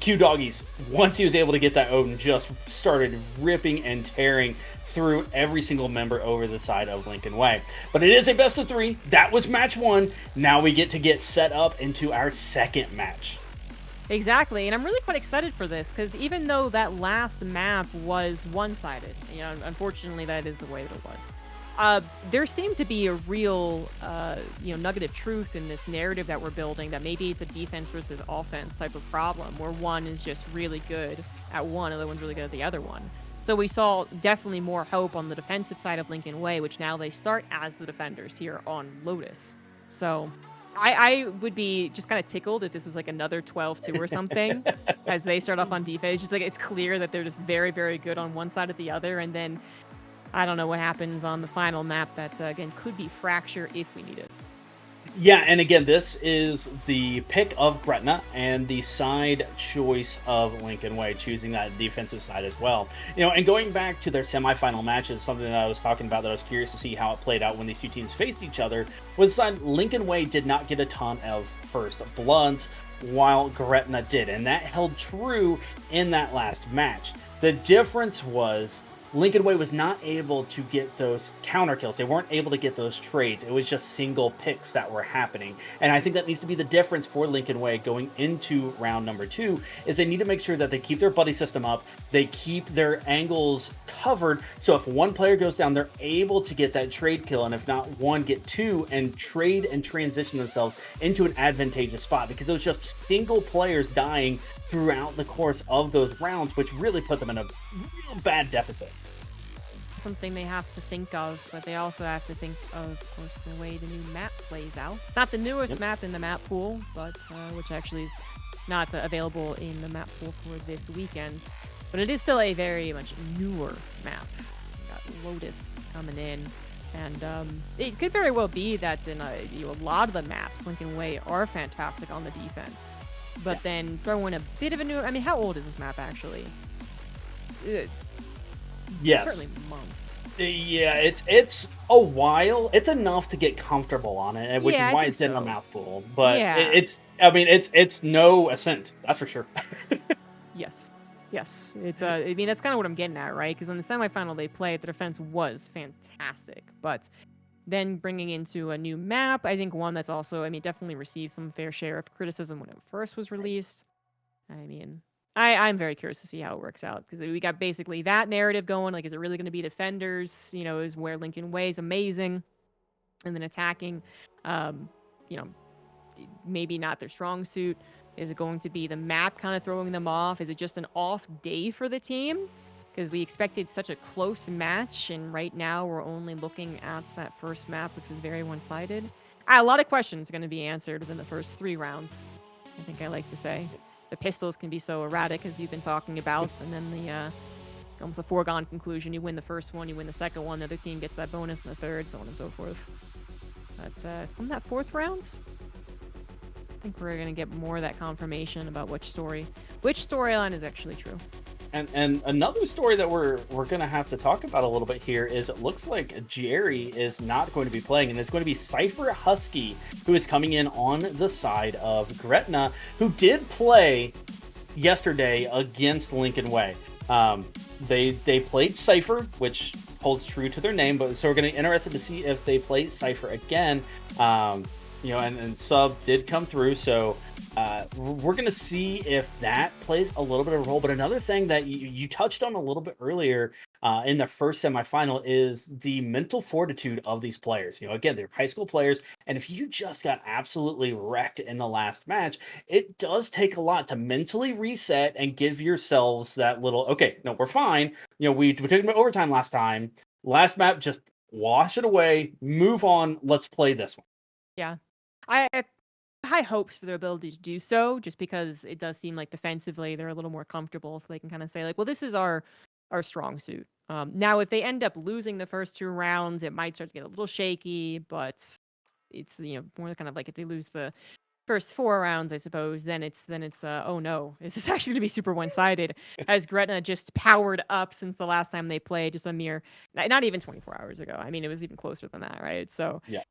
Q Doggies, once he was able to get that Odin, just started ripping and tearing through every single member over the side of Lincoln Way. But it is a best of 3. That was match 1. Now we get to get set up into our second match. Exactly, and I'm really quite excited for this because even though that last map was one-sided, unfortunately that is the way that it was. There seemed to be a real, nugget of truth in this narrative that we're building, that maybe it's a defense versus offense type of problem, where one is just really good at one, the other one's really good at the other one. So we saw definitely more hope on the defensive side of Lincoln Way, which now they start as the defenders here on Lotus. So I would be just kind of tickled if this was like another 12-2 or something, as they start off on defense. Just like it's clear that they're just very, very good on one side or the other, and then I don't know what happens on the final map. That again could be fracture if we need it. Yeah, and again, this is the pick of Gretna and the side choice of Lincoln Way, choosing that defensive side as well. And going back to their semifinal matches, something that I was talking about that I was curious to see how it played out when these two teams faced each other, was that Lincoln Way did not get a ton of first bloods, while Gretna did, and that held true in that last match. The difference was Lincoln Way was not able to get those counter kills. They weren't able to get those trades. It was just single picks that were happening. And I think that needs to be the difference for Lincoln Way going into round number 2, is they need to make sure that they keep their buddy system up. They keep their angles covered. So if one player goes down, they're able to get that trade kill. And if not one, get 2 and trade and transition themselves into an advantageous spot, because those just single players dying throughout the course of those rounds, which really put them in a real bad deficit. Something they have to think of, but they also have to think of course, the way the new map plays out. It's not the newest map in the map pool, but which actually is not available in the map pool for this weekend. But it is still a very much newer map. We got Lotus coming in, and it could very well be that in a lot of the maps, Lincoln Way are fantastic on the defense. But then throw in a bit of a new. I mean, how old is this map actually? Yes. Certainly months. Yeah, it's a while. It's enough to get comfortable on it, which is why it's in a mouthful. But it's no Ascent, that's for sure. Yes. It's I mean, that's kind of what I'm getting at, right? Because in the semifinal they played, the defense was fantastic, but then bringing into a new map, I think one that's also, I mean, definitely received some fair share of criticism when it first was released. I mean, I'm very curious to see how it works out, because we got basically that narrative going. Like, is it really going to be defenders? Is where Lincoln Way is amazing, and then attacking, you know, maybe not their strong suit. Is it going to be the map kind of throwing them off? Is it just an off day for the team? Because we expected such a close match, and right now we're only looking at that first map, which was very one-sided. A lot of questions are going to be answered within the first 3 rounds, I think I like to say. The pistols can be so erratic, as you've been talking about, and then the almost a foregone conclusion. You win the first one, you win the second one, the other team gets that bonus in the third, so on and so forth. But from that 4th round, I think we're going to get more of that confirmation about which storyline is actually true. And another story that we're going to have to talk about a little bit here is it looks like Jerry is not going to be playing, and it's going to be Cypher Husky who is coming in on the side of Gretna, who did play yesterday against Lincoln Way. They played Cypher, which holds true to their name, but so we're going to be interested to see if they play Cypher again. And sub did come through, so we're going to see if that plays a little bit of a role. But another thing that you touched on a little bit earlier in the first semifinal is the mental fortitude of these players. Again, they're high school players, and if you just got absolutely wrecked in the last match, it does take a lot to mentally reset and give yourselves that little, okay, no, we're fine. We took them to overtime last time. Last map, just wash it away, move on, let's play this one. Yeah. I have high hopes for their ability to do so, just because it does seem like defensively they're a little more comfortable, so they can kind of say like, well, this is our strong suit. Now, if they end up losing the first 2 rounds, it might start to get a little shaky, but it's more kind of like if they lose the first 4 rounds, I suppose, then it's oh no, this is actually gonna be super one-sided, as Gretna just powered up since the last time they played, just a mere not even 24 hours ago. I mean, it was even closer than that, right? So Yeah.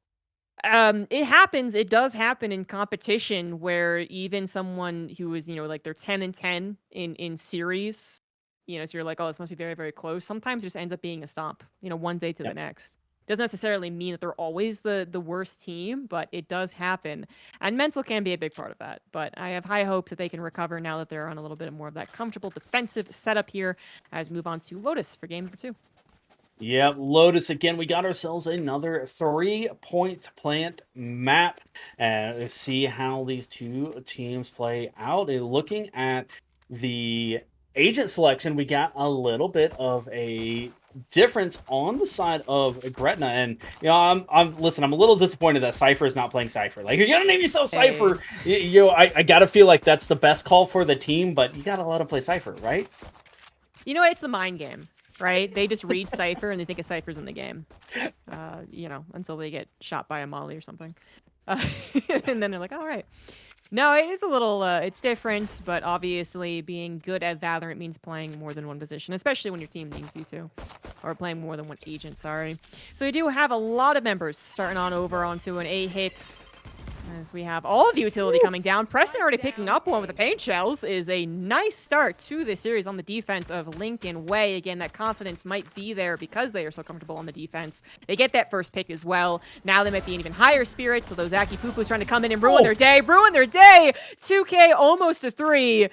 it happens. It does happen in competition where even someone who is, like they're 10-10 in series, so you're like, oh, this must be very, very close. Sometimes it just ends up being a stomp, one day to the Yep. next. Doesn't necessarily mean that they're always the worst team, but it does happen. And mental can be a big part of that. But I have high hopes that they can recover now that they're on a little bit more of that comfortable defensive setup here as we move on to Lotus for game number 2. Yep, Lotus again. We got ourselves another 3-point plant map. Let's see how these two teams play out. And looking at the agent selection, we got a little bit of a difference on the side of Gretna. And I'm listen. I'm a little disappointed that Cypher is not playing Cypher. Like, you're gonna name yourself Cypher. I gotta feel like that's the best call for the team, but you gotta let him play Cypher, right? It's the mind game. Right? They just read Cypher and they think a Cypher's in the game. Until they get shot by a Molly or something. And then they're like, all right. No, it is a little, it's different, but obviously being good at Valorant means playing more than one position, especially when your team needs you to. Or playing more than one agent, sorry. So we do have a lot of members starting on over onto an A hits. As we have all of the utility coming down. Preston already picking up one with the paint shells is a nice start to this series on the defense of Lincoln Way. Again, that confidence might be there because they are so comfortable on the defense. They get that first pick as well. Now they might be in even higher spirits, so those Zaki Poo-Poo's trying to come in and ruin their day. Ruin their day! 2K almost a 3.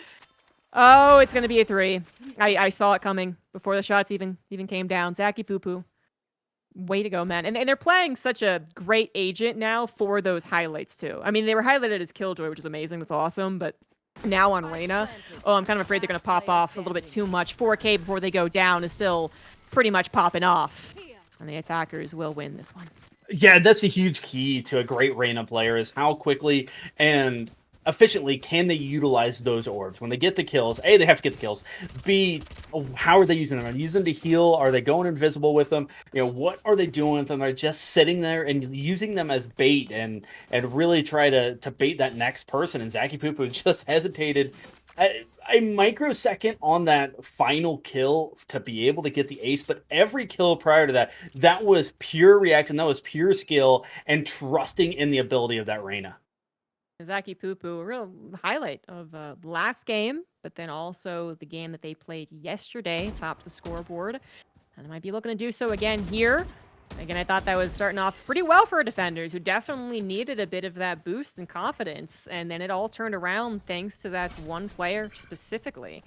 Oh, it's going to be a 3. I saw it coming before the shots even came down. Zaki Poo-Poo. Way to go, man. And they're playing such a great agent now for those highlights, too. I mean, they were highlighted as Killjoy, which is amazing. That's awesome. But now on Reyna, I'm kind of afraid they're going to pop off a little bit too much. 4K before they go down is still pretty much popping off. And the attackers will win this one. Yeah, that's a huge key to a great Reyna player is how quickly and efficiently can they utilize those orbs when they get the kills. A, they have to get the kills. B, how are they using them? Are they using them to heal? Are they going invisible with them? What are they doing with them? Are they just sitting there and using them as bait and really try to bait that next person? And Zaki Poo-Poo just hesitated a microsecond on that final kill to be able to get the ace, but every kill prior to that, that was pure reaction, that was pure skill and trusting in the ability of that Reyna. Zaki Poo-Poo, a real highlight of last game, but then also the game that they played yesterday, topped the scoreboard. And they might be looking to do so again here. Again, I thought that was starting off pretty well for defenders who definitely needed a bit of that boost and confidence. And then it all turned around thanks to that one player specifically.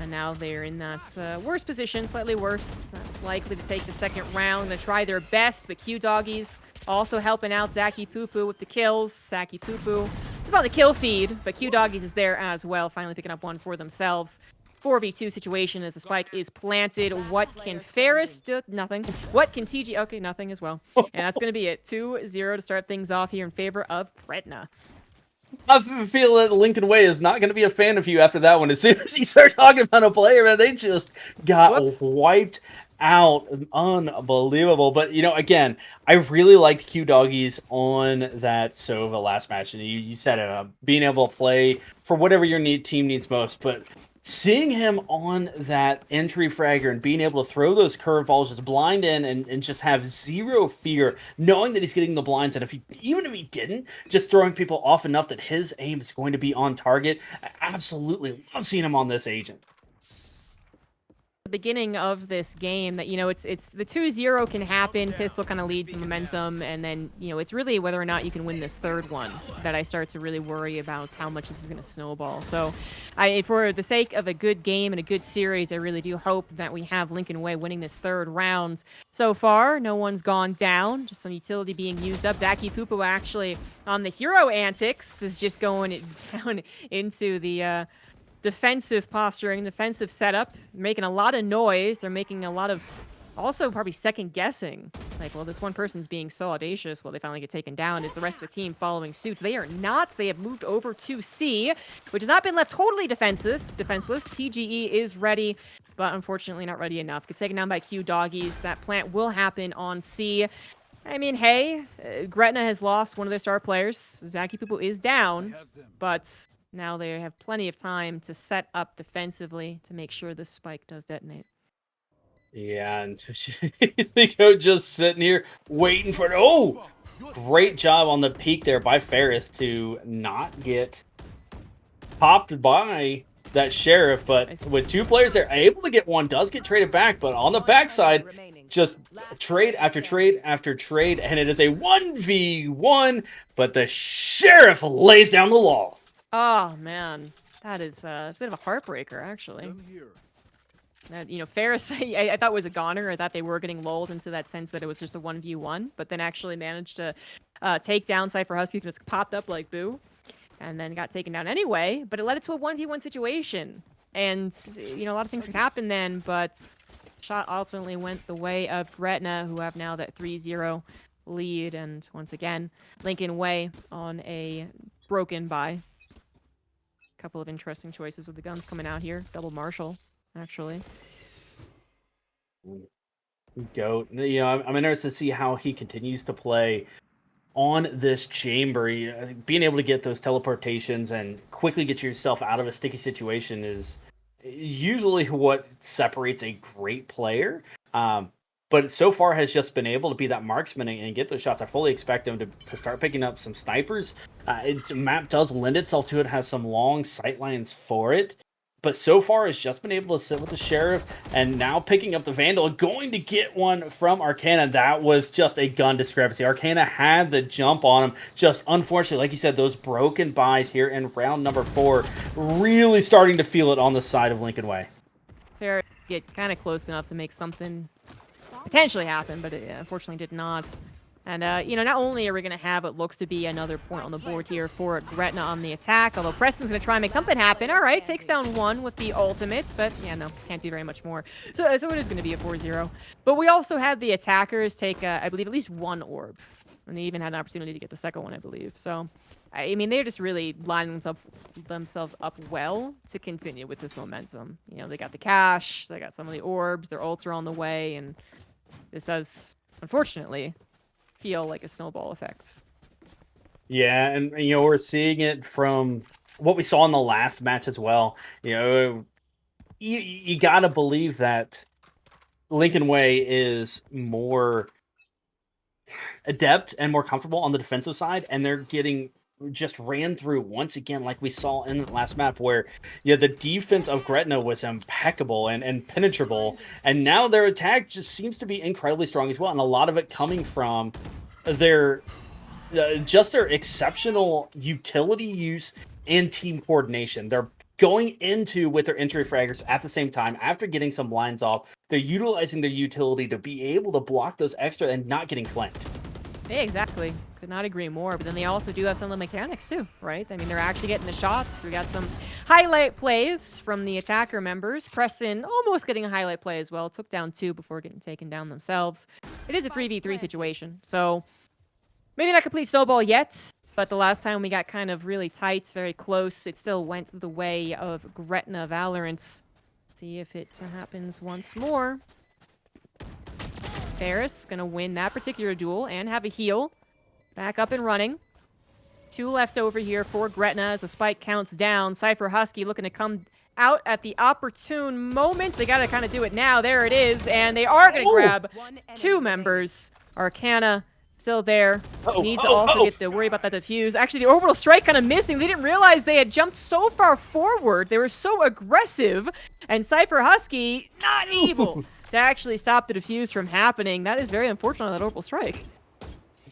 And now they're in that worse position, slightly worse. That's likely to take the second round. Gonna try their best, but Q-Doggies also helping out Zaki Poo-Poo with the kills. Zaki Poo-Poo is on the kill feed, but Q-Doggies is there as well, finally picking up one for themselves. 4v2 situation as the spike is planted. What can Ferris do? Nothing. What can TG? Okay, nothing as well. And that's going to be it. 2-0 to start things off here in favor of Gretna. I feel that Lincoln Way is not going to be a fan of you after that one. As soon as you start talking about a player, man, they just got wiped out. Unbelievable. But, again, I really liked Q-Doggies on that Sova last match. And you said it, being able to play for whatever your team needs most. But seeing him on that entry fragger and being able to throw those curveballs, just blind in and just have zero fear, knowing that he's getting the blinds, and even if he didn't, just throwing people off enough that his aim is going to be on target. I absolutely love seeing him on this agent. Beginning of this game that it's the 2-0 can happen. Pistol kind of leads momentum, and then it's really whether or not you can win this third one that I start to really worry about how much this is going to snowball. So for the sake of a good game and a good series, I really do hope that we have Lincoln Way winning this third round. So far, no one's gone down, just some utility being used up. Zaki Poo-Poo actually on the hero antics is just going down into the defensive posturing, defensive setup, making a lot of noise. They're making a lot of also probably second guessing. Like, well, this one person's being so audacious while they finally get taken down. Is the rest of the team following suit? They are not. They have moved over to C, which has not been left totally defenseless. TGE is ready, but unfortunately not ready enough. Gets taken down by Q Doggies. That plant will happen on C. I mean, hey, Gretna has lost one of their star players. Zaki Pupu is down, but now they have plenty of time to set up defensively to make sure this spike does detonate. Yeah, and Nico just sitting here waiting for it. Oh, great job on the peak there by Ferris to not get popped by that Sheriff. But with 2 players there, able to get one, does get traded back. But on the backside, just trade after trade after trade, and it is a 1v1. But the Sheriff lays down the law. Oh man, that is it's a bit of a heartbreaker, actually. You know, Ferris, I thought was a goner. I thought they were getting lulled into that sense that it was just a 1v1, but then actually managed to take down Cypher Husky, just popped up like boo, and then got taken down anyway. But it led it to a 1v1 situation, and you know, a lot of things could happen then, but shot ultimately went the way of Gretna, who have now that 3-0 lead, and once again, Lincoln Way on a broken bye. Couple of interesting choices with the guns coming out here. Double Marshall, actually. Goat. You know, I'm interested to see how he continues to play on this chamber. Being able to get those teleportations and quickly get yourself out of a sticky situation is usually what separates a great player. But so far has just been able to be that marksman and get those shots. I fully expect him to start picking up some snipers. The map does lend itself to it, has some long sight lines for it. But so far has just been able to sit with the Sheriff and now picking up the Vandal. Going to get one from Arcana. That was just a gun discrepancy. Arcana had the jump on him. Just unfortunately, like you said, those broken buys here in round number 4 really starting to feel it on the side of Lincoln Way. Fair get kind of close enough to make something potentially happen, but it unfortunately did not. And, you know, not only are we going to have what looks to be another point on the board here for Gretna on the attack, although Preston's going to try and make something happen. All right, takes down one with the ultimates, but yeah, no, can't do very much more. So it is going to be a 4-0. But we also had the attackers take, I believe, at least one orb. And they even had an opportunity to get the second one, I believe. So, I mean, they're just really lining themselves up well to continue with this momentum. You know, they got the cash, they got some of the orbs, their ults are on the way, and this does, unfortunately, feel like a snowball effect. Yeah, and you know, we're seeing it from what we saw in the last match as well. You know, you gotta believe that Lincoln Way is more adept and more comfortable on the defensive side, and they're getting just ran through once again, like we saw in the last map, where the defense of Gretna was impeccable and penetrable, and now their attack just seems to be incredibly strong as well, and a lot of it coming from their just their exceptional utility use and team coordination. They're going into with their entry fraggers at the same time after getting some lines off. They're utilizing their utility to be able to block those extra and not getting flanked. Yeah, exactly. Could not agree more. But then they also do have some of the mechanics too, right? I mean, they're actually getting the shots. We got some highlight plays from the attacker members. Preston almost getting a highlight play as well. Took down 2 before getting taken down themselves. It is a 3v3 situation, so maybe not complete snowball yet. But the last time we got kind of really tight, very close, it still went the way of Gretna Valorant. See if it happens once more. Ferris gonna win that particular duel and have a heal. Back up and running. 2 left over here for Gretna as the spike counts down. Cypher Husky looking to come out at the opportune moment. They gotta kind of do it now. There it is. And they are gonna grab 2 members. Arcana still there. Needs to also get to worry about that defuse. Actually, the orbital strike kind of missing. They didn't realize they had jumped so far forward. They were so aggressive. And Cypher Husky not able to actually stop the defuse from happening. That is very unfortunate on that orbital strike.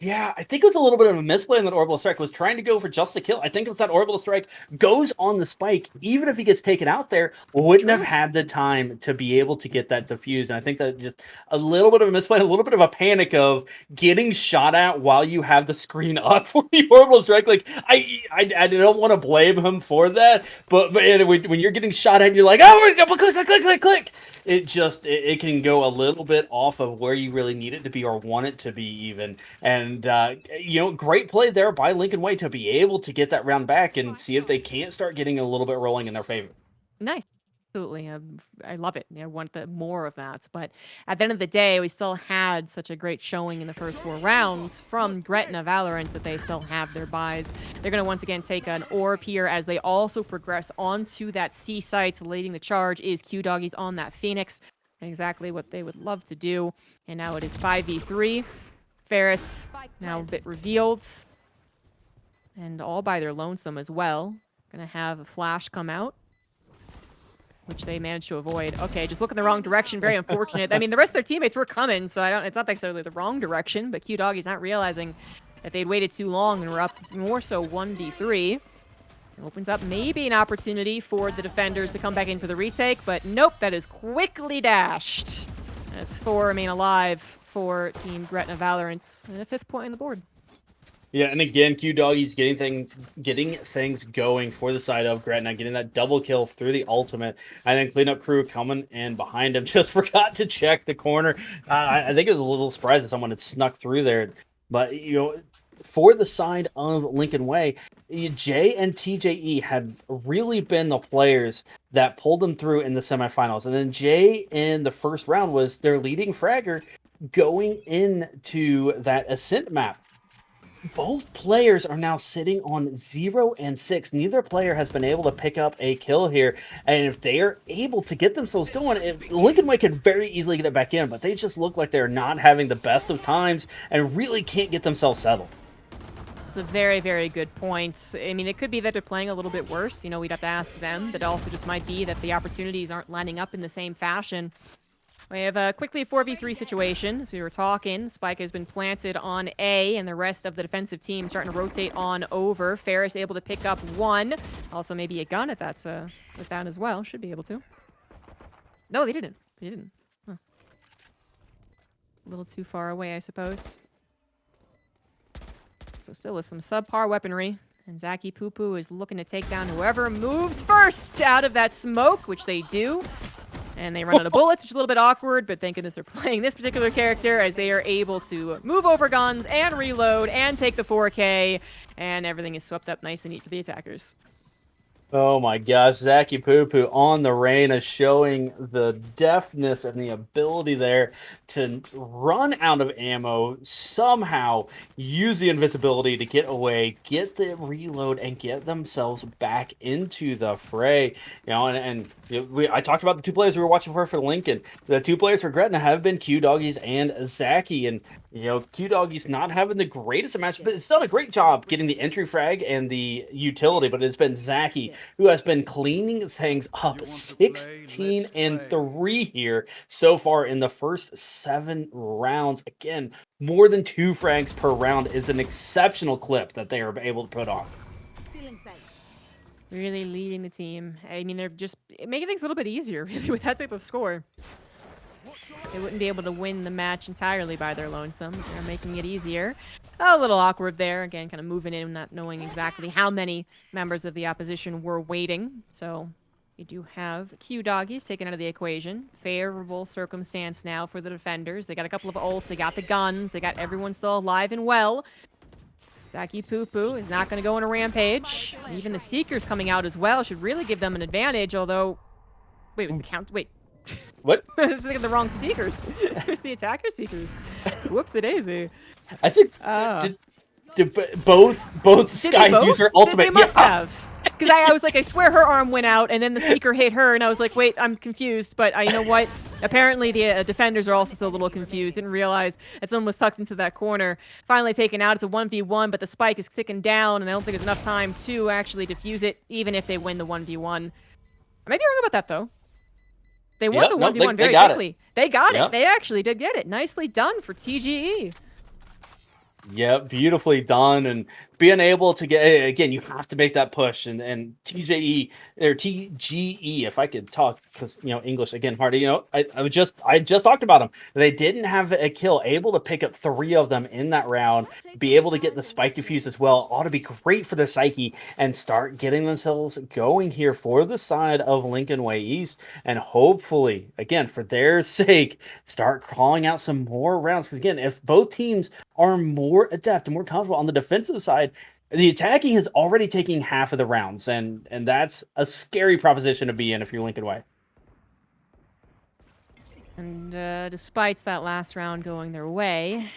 Yeah, I think it was a little bit of a misplay on that orbital strike. Was trying to go for just a kill. I think if that orbital strike goes on the spike, even if he gets taken out there, wouldn't have True. had the time to be able to get that defused. And I think that just a little bit of a misplay, a little bit of a panic of getting shot at while you have the screen up for the orbital strike. Like I don't want to blame him for that, but when you're getting shot at, you're like, oh, click, click, click, click, click. It can go a little bit off of where you really need it to be or want it to be even. And great play there by Lincoln Way to be able to get that round back and see if they can't start getting a little bit rolling in their favor. Nice. Absolutely. I love it. I want more of that. But at the end of the day, we still had such a great showing in the first 4 rounds from Gretna Valorant that they still have their buys. They're going to once again take an orb here as they also progress onto that C site. Leading the charge is Q Doggies on that Phoenix. Exactly what they would love to do. And now it is 5v3. Ferris now a bit revealed. And all by their lonesome as well. Going to have a flash come out, which they managed to avoid. Okay, just look in the wrong direction. Very unfortunate. I mean, the rest of their teammates were coming, so it's not necessarily the wrong direction, but Q Doggy's not realizing that they'd waited too long and were up more so 1v3. It opens up maybe an opportunity for the defenders to come back in for the retake, but nope, that is quickly dashed. That's 4 remain alive for Team Gretna Valorant, and a 5th point on the board. Yeah, and again, Q Doggy's getting things going for the side of Gretna, getting that double kill through the ultimate. I think cleanup crew coming in behind him just forgot to check the corner. I think it was a little surprised that someone had snuck through there, but for the side of Lincoln Way, Jay and TJE had really been the players that pulled them through in the semifinals, and then Jay in the first round was their leading fragger going into that Ascent map. Both players are now sitting on 0 and 6. Neither player has been able to pick up a kill here. And if they are able to get themselves going, Lincoln Way could very easily get it back in, but they just look like they're not having the best of times and really can't get themselves settled. It's a very, very good point. I mean, it could be that they're playing a little bit worse. We'd have to ask them. But it also just might be that the opportunities aren't lining up in the same fashion. We have a quickly 4v3 situation. As we were talking, Spike has been planted on A, and the rest of the defensive team starting to rotate on over. Ferris able to pick up 1. Also, maybe a gun if that's with that as well. Should be able to. No, they didn't. They didn't. Huh. A little too far away, I suppose. So still with some subpar weaponry. And Zaki Poo Poo is looking to take down whoever moves first out of that smoke, which they do. And they run out of bullets, which is a little bit awkward, but thank goodness they're playing this particular character as they are able to move over guns and reload and take the 4K, and everything is swept up nice and neat for the attackers. Oh my gosh, Zaki Poo Poo on the Reyna showing the deftness and the ability there to run out of ammo, somehow use the invisibility to get away, get the reload, and get themselves back into the fray. I talked about the 2 players we were watching for Lincoln. The 2 players for Gretna have been Q Doggies and Zaki, and Q Doggies not having the greatest of matches, but it's done a great job getting the entry frag and the utility, but it's been Zaki who has been cleaning things up. 16 and 3 here so far in the first 7 rounds. Again, more than 2 frags per round is an exceptional clip that they are able to put on. Really leading the team. I mean, they're just making things a little bit easier, really, with that type of score. They wouldn't be able to win the match entirely by their lonesome. They're making it easier. A little awkward there. Again, kind of moving in, not knowing exactly how many members of the opposition were waiting. So you do have Q Doggies taken out of the equation. Favorable circumstance now for the defenders. They got a couple of ults. They got the guns. They got everyone still alive and well. Zaki Poo Poo is not going to go on a rampage. Even the Seekers coming out as well should really give them an advantage, although... Wait, was the count... Wait. What? I was thinking the wrong Seekers. It's the attacker Seekers. Whoopsie-daisy. I think... Did both Sky use her ultimate? They must have. Because I was like, I swear her arm went out, and then the Seeker hit her, and I was like, wait, I'm confused. But you know what? Apparently, the defenders are also still a little confused. Didn't realize that someone was tucked into that corner. Finally taken out. It's a 1v1, but the spike is ticking down, and I don't think there's enough time to actually defuse it, even if they win the 1v1. I may be wrong about that, though. They won the 1v1 very quickly. They got it. They actually did get it. Nicely done for TGE. Yep, beautifully done, and being able to get again, you have to make that push, and TJE or TGE, if I could talk, because English again hard. I just talked about them. They didn't have a kill, able to pick up 3 of them in that round, be able to get the spike defuse as well. Ought to be great for their psyche and start getting themselves going here for the side of Lincoln Way East, and hopefully, again, for their sake, start calling out some more rounds. Because again, if both teams are more adept and more comfortable on the defensive side, the attacking is already taking half of the rounds, and that's a scary proposition to be in if you're Lincoln Way. And despite that last round going their way,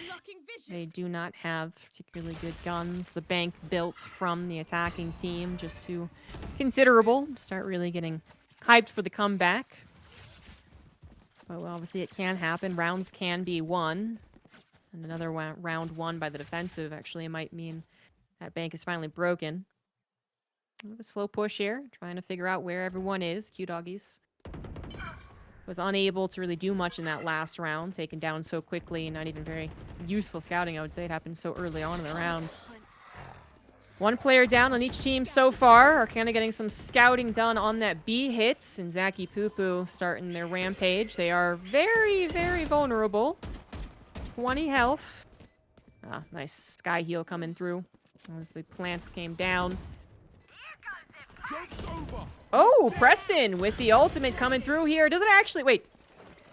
they do not have particularly good guns. The bank built from the attacking team just too considerable to start really getting hyped for the comeback. But well, obviously it can happen. Rounds can be won. And another round won by the defensive actually might mean that bank is finally broken. A slow push here, trying to figure out where everyone is. Q-Doggies was unable to really do much in that last round, taken down so quickly, and not even very useful scouting, I would say. It happened so early on in the rounds. 1 player down on each team so far. Arcana getting some scouting done on that B hits, and Zaki Poo starting their rampage. They are very, very vulnerable. 20 health. Ah, nice sky heal coming through as the plants came down. Oh, Preston with the ultimate coming through here. Does it actually... Wait.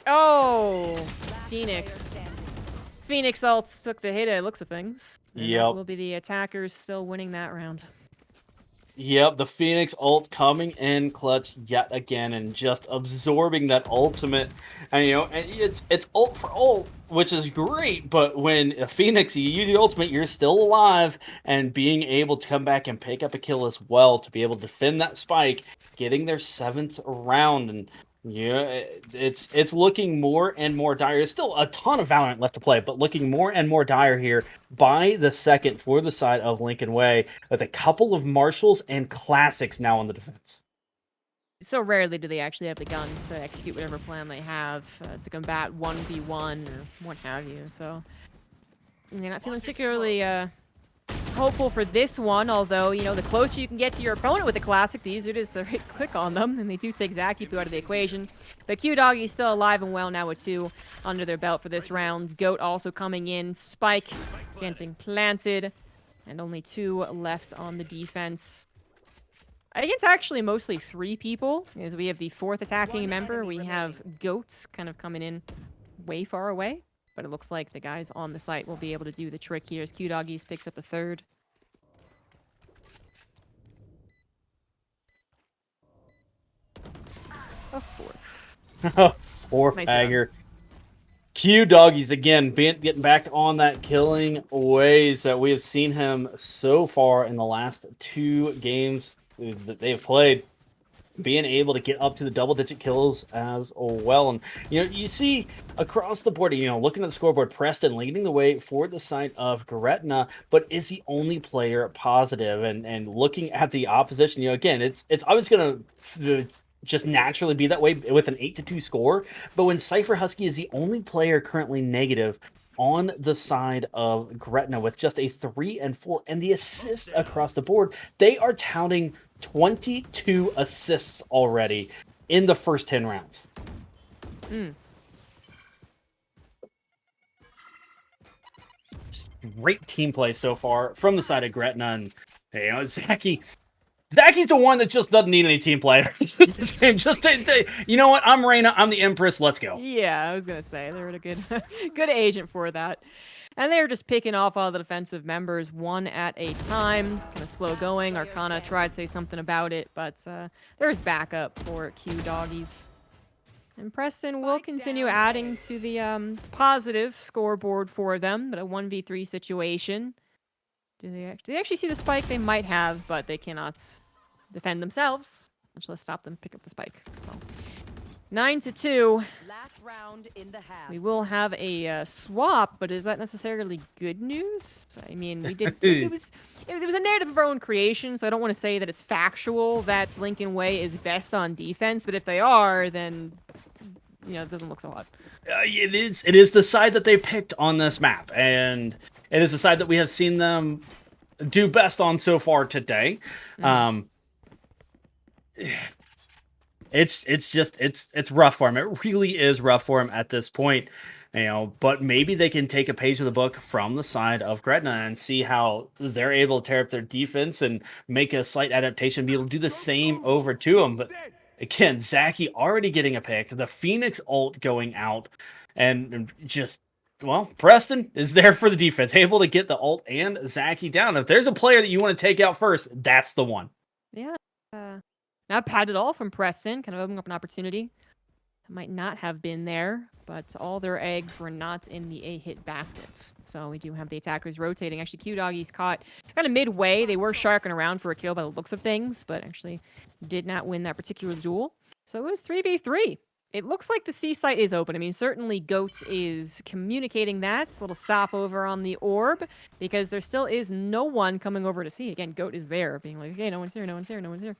Oh, Phoenix. Phoenix ults took the hit at looks of things. And that will be the attackers still winning that round. Yep, the Phoenix ult coming in clutch yet again and just absorbing that ultimate. And and it's ult for ult, which is great, but when a Phoenix, you use the ultimate, you're still alive, and being able to come back and pick up a kill as well to be able to defend that spike, getting their 7th round, and yeah, it's looking more and more dire. There's still a ton of Valorant left to play, but looking more and more dire here by the second for the side of Lincoln Way, with a couple of Marshals and Classics now on the defense. So rarely do they actually have the guns to execute whatever plan they have to combat 1v1 or what have you. So you're not feeling particularly hopeful for this one, although, the closer you can get to your opponent with the Classic, the easier it is to right-click on them, and they do take Zaki out of the equation. But Q-Doggy is still alive and well now with 2 under their belt for this round. Goat also coming in. Spike getting planted, and only 2 left on the defense. I think it's actually mostly 3 people, as we have the 4th attacking member. We have Goats kind of coming in way far away. But it looks like the guys on the site will be able to do the trick here as Q-Doggies picks up the 3rd. A 4th. 4th Nice bagger. Q-Doggies again getting back on that killing ways that we have seen him so far in the last 2 games that they have played. Being able to get up to the double-digit kills as well. And, you see across the board, looking at the scoreboard, Preston leading the way for the side of Gretna, but is the only player positive. And looking at the opposition, again, it's always going to just naturally be that way with an 8-2 score. But when Cypher Husky is the only player currently negative on the side of Gretna with just a 3 and 4, and the assists across the board, they are touting 22 assists already in the first 10 rounds. Great team play so far from the side of Gretna, and Zaki's the one that just doesn't need any team play. This game just, you know what? I'm Reyna. I'm the Empress. Let's go. Yeah, I was gonna say they're a good, good agent for that. And they're just picking off all the defensive members one at a time. Kind of slow going. Arcana tried to say something about it, but there's backup for Q-Doggies. And Preston will continue adding to the positive scoreboard for them, but a 1v3 situation. Do they actually see the spike? They might have, but they cannot defend themselves. Much less stop them pick up the spike. So, 9-2. Last round in the half. We will have a swap, but is that necessarily good news? I mean, we did. It was a narrative of our own creation, so I don't want to say that it's factual that Lincoln Way is best on defense. But if they are, then it doesn't look so hot. It is the side that they picked on this map, and It is a side that we have seen them do best on so far today. It's rough for him. It really is rough for him at this point, but maybe they can take a page of the book from the side of Gretna and see how they're able to tear up their defense and make a slight adaptation, be able to do the same over to them. But again, Zaki already getting a pick, the Phoenix ult going out, and just, well, Preston is there for the defense, able to get the ult and Zaki down. If there's a player that you want to take out first, that's the one. Yeah. Not bad at all from Preston. Kind of opening up an opportunity. That might not have been there, but all their eggs were not in the A-hit baskets. So we do have the attackers rotating. Actually, Q-Doggy's caught kind of midway. They were sharking around for a kill by the looks of things, but actually did not win that particular duel. So it was 3v3. It looks like the C site is open. I mean, certainly Goat is communicating that. It's a little stopover on the orb because there still is no one coming over to see. Again, Goat is there being like, okay, no one's here, no one's here, no one's here.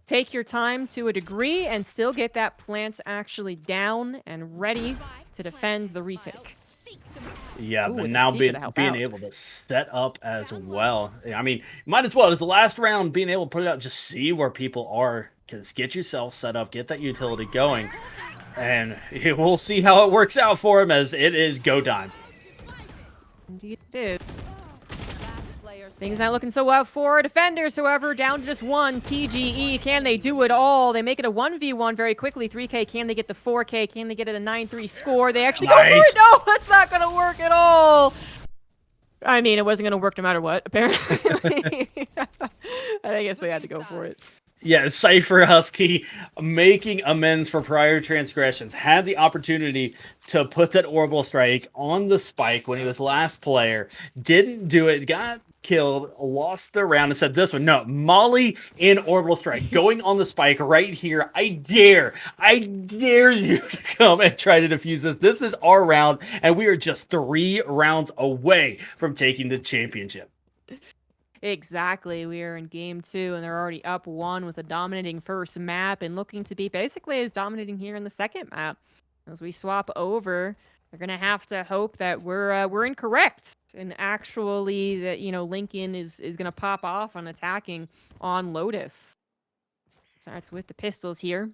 Take your time to a degree and still get that plant actually down and ready to defend the retake. Yeah, Ooh, but with now the Seeker to help being out. able to set up as well. I mean, might as well. It's the last round, being able to put it out, just see where people are. Just get yourself set up, get that utility going. And we'll see how it works out for him, as it is go time. Indeed it is. Things not looking so well for defenders, however, down to just one. TGE, can they do it all? They make it a 1v1 very quickly. 3K, can they get the 4K? Can they get it a 9-3 score? They actually go for it! No, that's not going to work at all! I mean, it wasn't going to work no matter what, apparently. I guess they had to go for it. Yeah, Cypher Husky making amends for prior transgressions. Had the opportunity to put that orbital strike on the spike when he was last player. Didn't do it. Got killed. Lost the round and said this one. No, Molly in orbital strike. Going on the spike right here. I dare you to come and try to defuse this. This is our round, and we are just 3 rounds away from taking the championship. Exactly. We are in game 2, and they're already up 1 with a dominating first map and looking to be basically as dominating here in the second map. As we swap over, they're going to have to hope that we're incorrect and actually that, Lincoln is going to pop off on attacking on Lotus. Starts with the pistols here.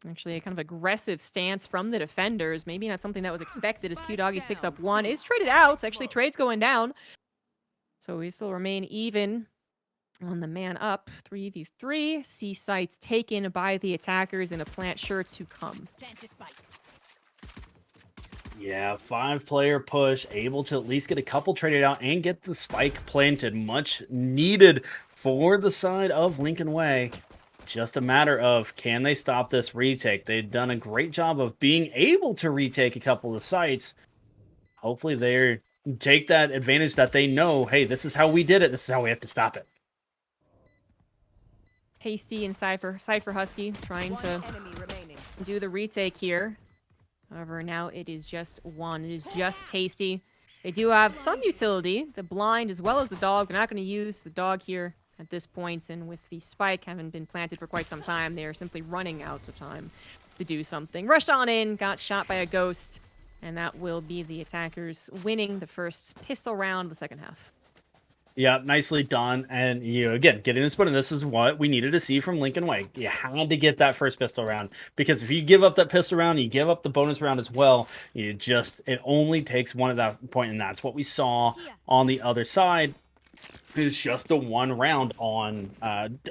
Actually, a kind of aggressive stance from the defenders. Maybe not something that was expected as Q-Doggies picks up 1. Is traded out. Actually, trade's going down. So we still remain even on the man up. 3v3. C sites taken by the attackers and a plant sure to come. Yeah, 5-player push, able to at least get a couple traded out and get the spike planted. Much needed for the side of Lincoln Way. Just a matter of, can they stop this retake? They've done a great job of being able to retake a couple of sites. Hopefully they take that advantage that they know, hey, this is how we did it. This is how we have to stop it. Tasty and Cypher Husky trying to do the retake here. However, now it is just 1. It is just Tasty. They do have some utility, the blind as well as the dog. They're not going to use the dog here at this point, and with the spike having been planted for quite some time, they are simply running out of time to do something. Rushed on in, got shot by a ghost, and that will be the attackers winning the first pistol round of the second half. Yeah, nicely done. And again, getting this one, this is what we needed to see from Lincoln Way. You had to get that first pistol round, because if you give up that pistol round, you give up the bonus round as well. It only takes 1 at that point, and that's what we saw on the other side. It's just the 1 round on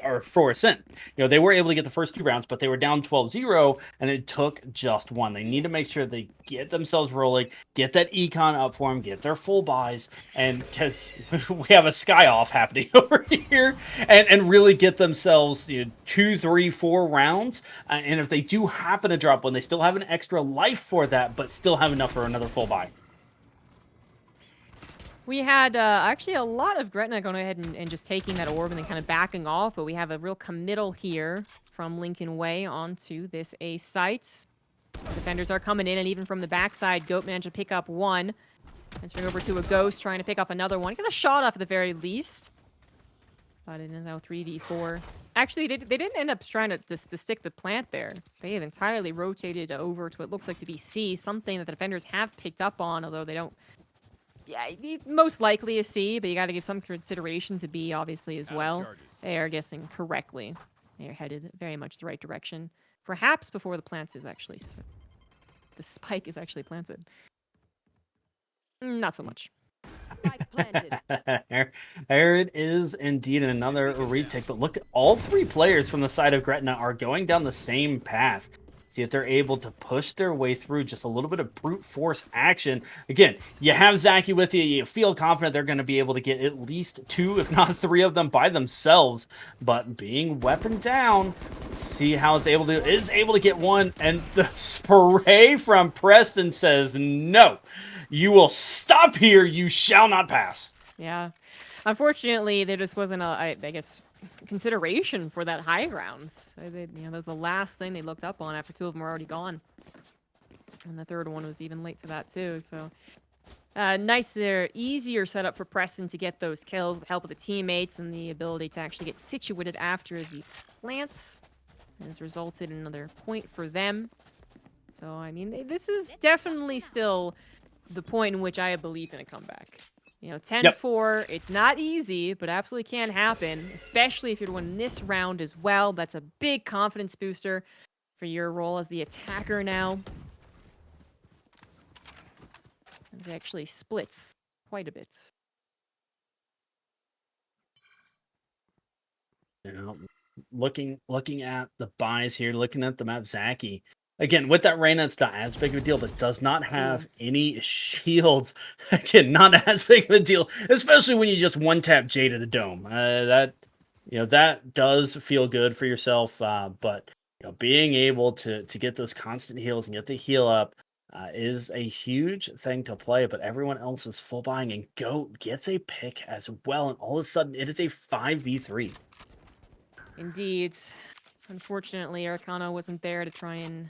or for Ascent. They were able to get the first 2 rounds, but they were down 12-0, and it took just 1. They need to make sure they get themselves rolling, get that econ up for them, get their full buys, and because we have a sky off happening over here, and really get themselves 2, 3, 4 rounds. And if they do happen to drop 1, they still have an extra life for that, but still have enough for another full buy. We had actually a lot of Gretna going ahead and just taking that orb and then kind of backing off, but we have a real committal here from Lincoln Way onto this A site. Defenders are coming in, and even from the backside, Goat managed to pick up 1. Transferring over to a Ghost, trying to pick up another one. Get a shot off at the very least. But it is now 3v4. Actually, they didn't end up trying to stick the plant there. They have entirely rotated over to what looks like to be C, something that the defenders have picked up on, although they don't yeah, most likely a C, but you got to give some consideration to B, obviously, as well. They are guessing correctly. They are headed very much the right direction. Perhaps before the plant is actually... the spike is actually planted. Not so much. Spike planted. There it is, indeed, another retake. But look, all three players from the side of Gretna are going down the same path. See if they're able to push their way through just a little bit of brute force action. Again, you have Zaki with you. You feel confident they're going to be able to get at least 2, if not 3 of them by themselves. But being weapon down, see how it's able to... Is able to get one, and the spray from Preston says, no, you will stop here. You shall not pass. Yeah. Unfortunately, there just wasn't I guess, consideration for that high grounds. That was the last thing they looked up on after 2 of them were already gone. And the third one was even late to that, too. So, nicer, easier setup for Preston to get those kills, the help of the teammates, and the ability to actually get situated after the plants has resulted in another point for them. So, I mean, this is definitely still the point in which I believe in a comeback. 10-4, it's not easy, but absolutely can happen, especially if you're to win this round as well. That's a big confidence booster for your role as the attacker now. It actually splits quite a bit. Looking at the buys here, looking at the map, Zaki. Again, with that Reyna, it's not as big of a deal, but does not have any shields. Again, not as big of a deal, especially when you just one-tap Jade at the dome. That does feel good for yourself, but being able to get those constant heals and get the heal up is a huge thing to play, but everyone else is full buying, and Goat gets a pick as well, and all of a sudden, it is a 5v3. Indeed. Unfortunately, Arcano wasn't there to try and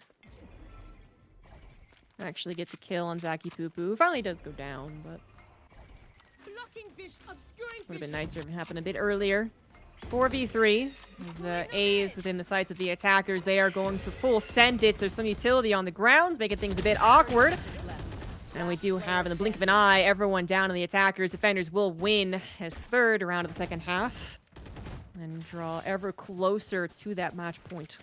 actually get the kill on Zaki Poo Poo. Finally does go down, but would have been nicer if it happened a bit earlier. 4v3. As the A is within the sights of the attackers, they are going to full send it. There's some utility on the ground, making things a bit awkward. And we do have, in the blink of an eye, everyone down on the attackers. Defenders will win his third round of the second half and draw ever closer to that match point.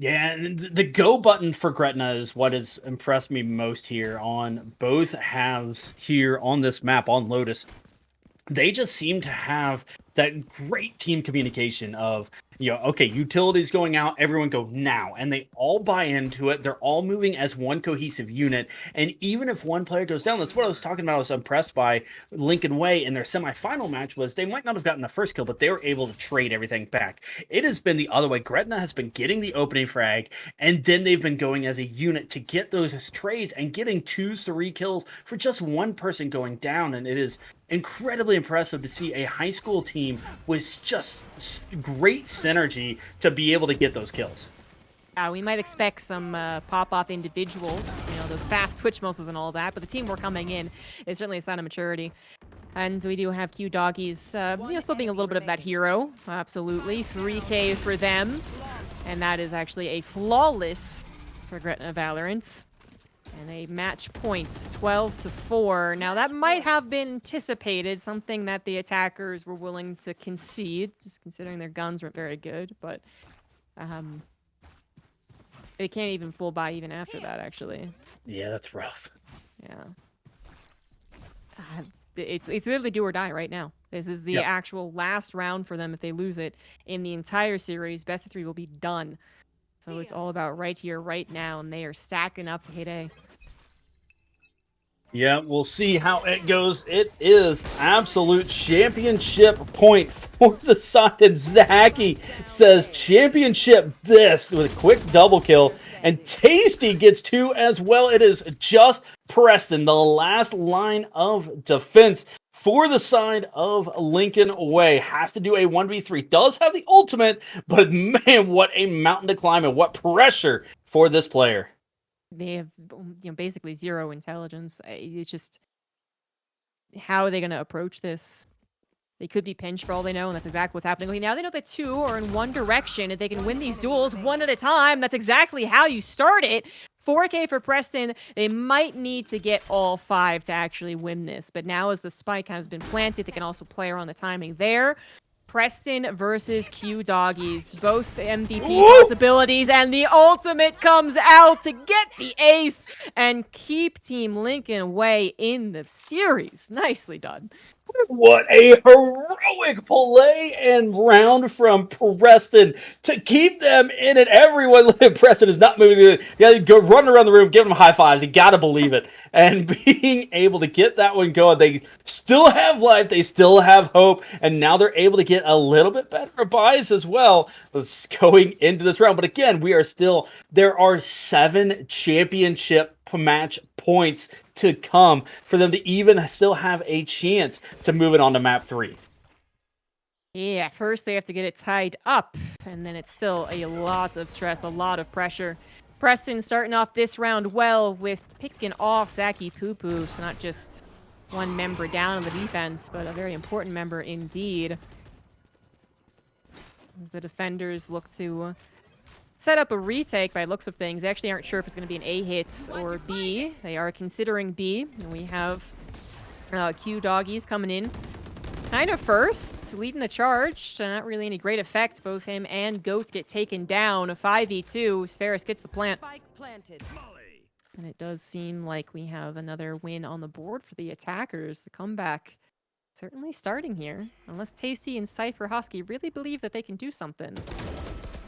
Yeah, and the go button for Gretna is what has impressed me most here on both halves here on this map, on Lotus. They just seem to have that great team communication of, okay, utilities going out, everyone go now. And they all buy into it. They're all moving as one cohesive unit. And even if one player goes down, that's what I was talking about. I was impressed by Lincoln Way in their semifinal match was they might not have gotten the first kill, but they were able to trade everything back. It has been the other way. Gretna has been getting the opening frag, and then they've been going as a unit to get those trades and getting 2-3 kills for just one person going down. And it is incredibly impressive to see a high school team with just great synergy to be able to get those kills. We might expect some pop-off individuals, those fast Twitch moses and all that, but the teamwork coming in is certainly a sign of maturity. And we do have Q Doggies, still being a little bit of that hero. Absolutely. 3K for them. And that is actually a flawless for Gretna Valorant. And a match points, 12-4. Now, that might have been anticipated, something that the attackers were willing to concede, just considering their guns weren't very good, but they can't even full buy even after that, actually. Yeah, that's rough. Yeah. It's literally do or die right now. This is the actual last round for them. If they lose it in the entire series, best of 3 will be done. So it's all about right here, right now, and they are stacking up to hit A. Yeah, we'll see how it goes. It is absolute championship point for the side. And Zaki says championship this with a quick double kill. And Tasty gets 2 as well. It is just Preston, the last line of defense for the side of Lincoln Way. Has to do a 1v3. Does have the ultimate, but man, what a mountain to climb and what pressure for this player. They have, basically zero intelligence. It's just, how are they going to approach this? They could be pinched for all they know, and that's exactly what's happening. Okay, now they know that 2 are in one direction. If they can win these duels one at a time, that's exactly how you start it. 4K for Preston. They might need to get all 5 to actually win this. But now as the spike has been planted, they can also play around the timing there. Preston versus Q Doggies, both MVP possibilities, and the ultimate comes out to get the ace and keep Team Lincoln away in the series. Nicely done. What a heroic play and round from Preston to keep them in it. Everyone, look at Preston is not moving. You gotta go run around the room, give them high fives. You gotta believe it. And being able to get that one going, they still have life, they still have hope, and now they're able to get a little bit better buys as well going into this round. But again, there are 7 championship match points to come for them to even still have a chance to move it on to map 3. Yeah, first they have to get it tied up, and then it's still a lot of stress, a lot of pressure. Preston starting off this round well with picking off Zaki Poo-Poo, so not just one member down on the defense, but a very important member indeed. As the defenders look to set up a retake by looks of things. They actually aren't sure if it's going to be an A hit or B. They are considering B. And we have Q Doggies coming in kind of first, leading the charge. So not really any great effect. Both him and Goat get taken down. 5v2. Ferris gets the plant. Spike planted. And it does seem like we have another win on the board for the attackers. The comeback certainly starting here. Unless Tasty and Cypher Husky really believe that they can do something.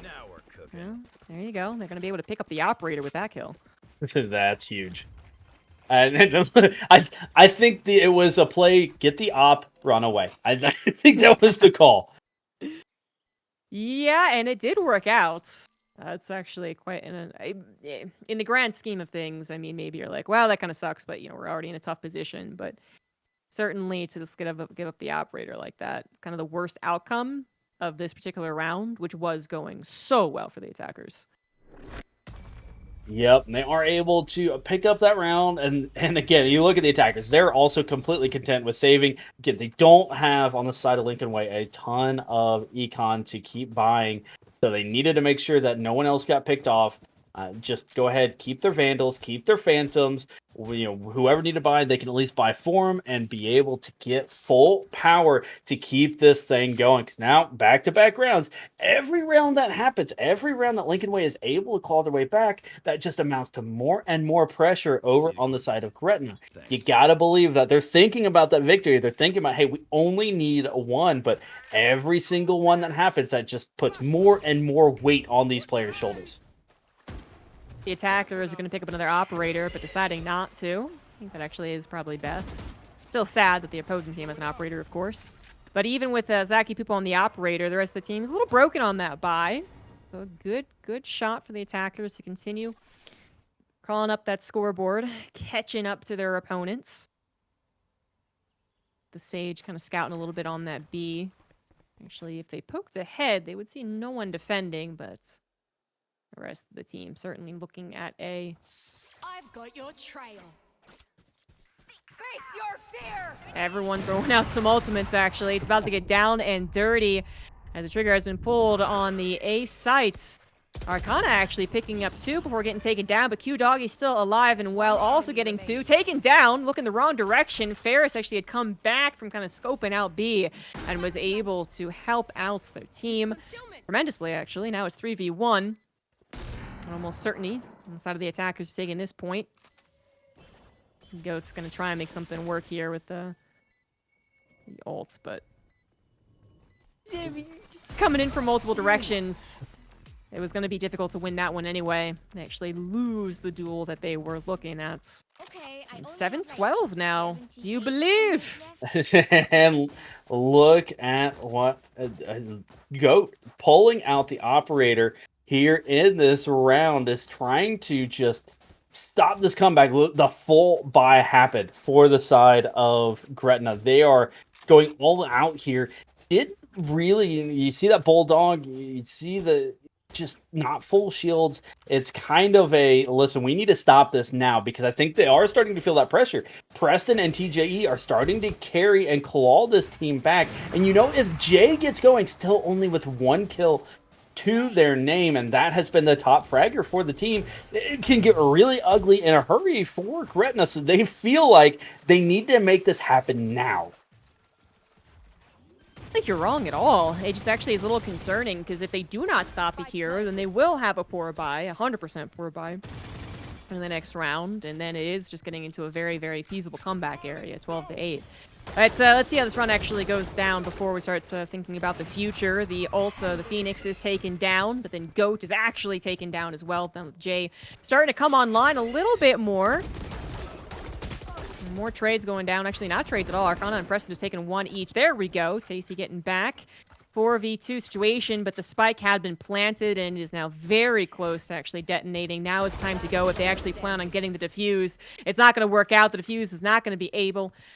Now we're cooking. Well, there you go. They're going to be able to pick up the operator with that kill. That's huge. And I think it was a play, get the op, run away. I think that was the call. Yeah, and it did work out. That's actually quite in the grand scheme of things. I mean, maybe you're like, well, that kind of sucks, but we're already in a tough position. But certainly to just give up the operator like that, it's kind of the worst outcome of this particular round, which was going so well for the attackers. Yep, and they are able to pick up that round, and again, you look at the attackers, they're also completely content with saving. Again, they don't have, on the side of Lincoln Way, a ton of econ to keep buying, so they needed to make sure that no one else got picked off. Just go ahead, keep their Vandals, keep their Phantoms. Whoever need to buy, they can at least buy for them and be able to get full power to keep this thing going. Because now, back-to-back rounds, every round that happens, every round that Lincoln Way is able to claw their way back, that just amounts to more and more pressure over on the side of Gretna. You gotta believe that they're thinking about that victory. They're thinking about, hey, we only need one, but every single one that happens, that just puts more and more weight on these players' shoulders. The attackers are going to pick up another operator, but deciding not to. I think that actually is probably best. Still sad that the opposing team has an operator, of course. But even with Zaki Poopa on the operator, the rest of the team is a little broken on that buy. So a good shot for the attackers to continue crawling up that scoreboard, catching up to their opponents. The Sage kind of scouting a little bit on that B. Actually, if they poked ahead, they would see no one defending, but the rest of the team certainly looking at A. I've got your trail. Face your fear. Everyone throwing out some ultimates, actually. It's about to get down and dirty as the trigger has been pulled on the A sites. Arcana actually picking up 2 before getting taken down, but Q Doggy's still alive and well, also getting 2. Taken down, looking the wrong direction. Ferris actually had come back from kind of scoping out B and was able to help out their team tremendously, actually. Now it's 3v1. Almost certainty on the side of the attackers taking this point. Goat's going to try and make something work here with the ults, but it's coming in from multiple directions. It was going to be difficult to win that one anyway. They actually lose the duel that they were looking at. Okay, And 7-12 now. Do you believe? And look at what Goat pulling out the operator here in this round is trying to just stop this comeback. The full buy happened for the side of Gretna. They are going all out here. It really, you see that Bulldog, you see the just not full shields. It's kind of a, listen, we need to stop this now because I think they are starting to feel that pressure. Preston and TJE are starting to carry and claw this team back. And if Jay gets going, still only with 1 kill, to their name, and that has been the top fragger for the team. It can get really ugly in a hurry for Gretna, so they feel like they need to make this happen now. I don't think you're wrong at all. It just actually is a little concerning because if they do not stop it here, then they will have a poor buy, 100% poor buy in the next round, and then it is just getting into a very, very feasible comeback area, 12-8. But let's see how this run actually goes down before we start thinking about the future. The Ulta, the Phoenix is taken down, but then Goat is actually taken down as well. Then with Jay starting to come online a little bit more. More trades going down. Actually, not trades at all. Arcana and Preston has taken one each. There we go. Tasty getting back. 4v2 situation, but the spike had been planted and is now very close to actually detonating. Now it's time to go. If they actually plan on getting the defuse, it's not going to work out. The defuse is not going to be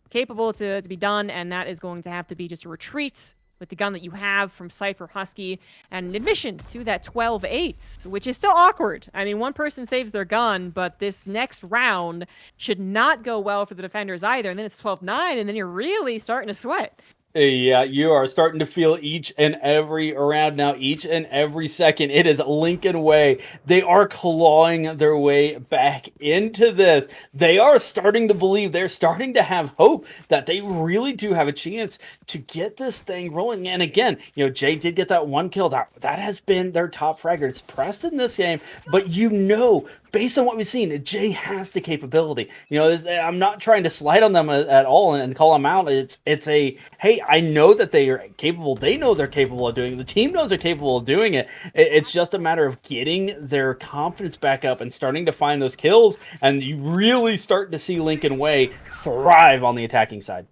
capable to be done, and that is going to have to be just a retreat with the gun that you have from Cypher Husky and an admission to that 12-8, which is still awkward. I mean, one person saves their gun, but this next round should not go well for the defenders either. And then it's 12-9, and then you're really starting to sweat. Yeah, you are starting to feel each and every round now, each and every second. It is Lincoln Way. They are clawing their way back into this. They are starting to believe, they're starting to have hope that they really do have a chance to get this thing rolling. And again, you know, Jay did get that one kill. That has been their top fragger. It's pressed in this game, but you know, based on what we've seen, Jay has the capability. You know, I'm not trying to slide on them at all and call them out. It's a, hey, I know that they are capable. They know they're capable of doing it. The team knows they're capable of doing it. It's just a matter of getting their confidence back up and starting to find those kills. And you really start to see Lincoln Way thrive on the attacking side.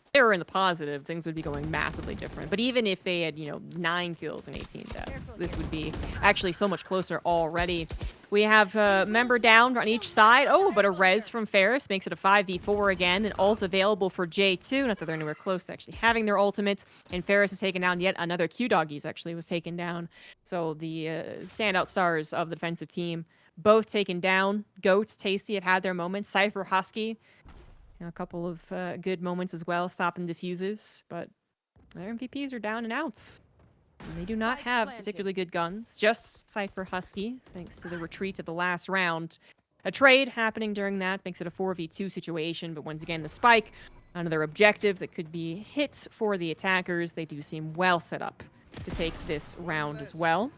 If they were in the positive, things would be going massively different. But even if they had, 9 kills and 18 deaths, this would be actually so much closer already. We have a member down on each side. Oh, but a res from Ferris makes it a 5v4 again. An ult available for J2. Not that they're anywhere close to actually having their ultimates. And Ferris has taken down yet another Q-Doggies actually was taken down. So the standout stars of the defensive team both taken down. Goats, Tasty have had their moments. Cypher Husky, a couple of good moments as well, stopping diffuses. But their MVPs are down and outs. They do not have particularly good guns, just Cypher Husky, thanks to the retreat of the last round. A trade happening during that makes it a 4v2 situation, but once again, the spike, another objective that could be hits for the attackers. They do seem well set up to take this round as well.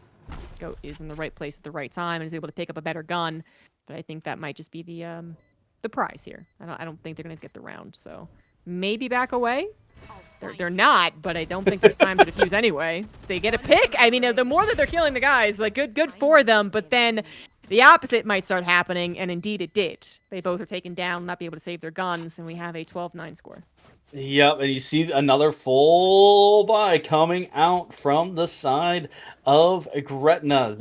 Goat is in the right place at the right time and is able to pick up a better gun, but I think that might just be the prize here. I don't think they're going to get the round, so maybe back away. They're not, but I don't think there's time to defuse anyway. They get a pick. I mean, the more that they're killing the guys, like good for them, but then the opposite might start happening, and indeed it did. They both are taken down, not be able to save their guns, and we have a 12-9 score. Yep, and you see another full buy coming out from the side of Gretna.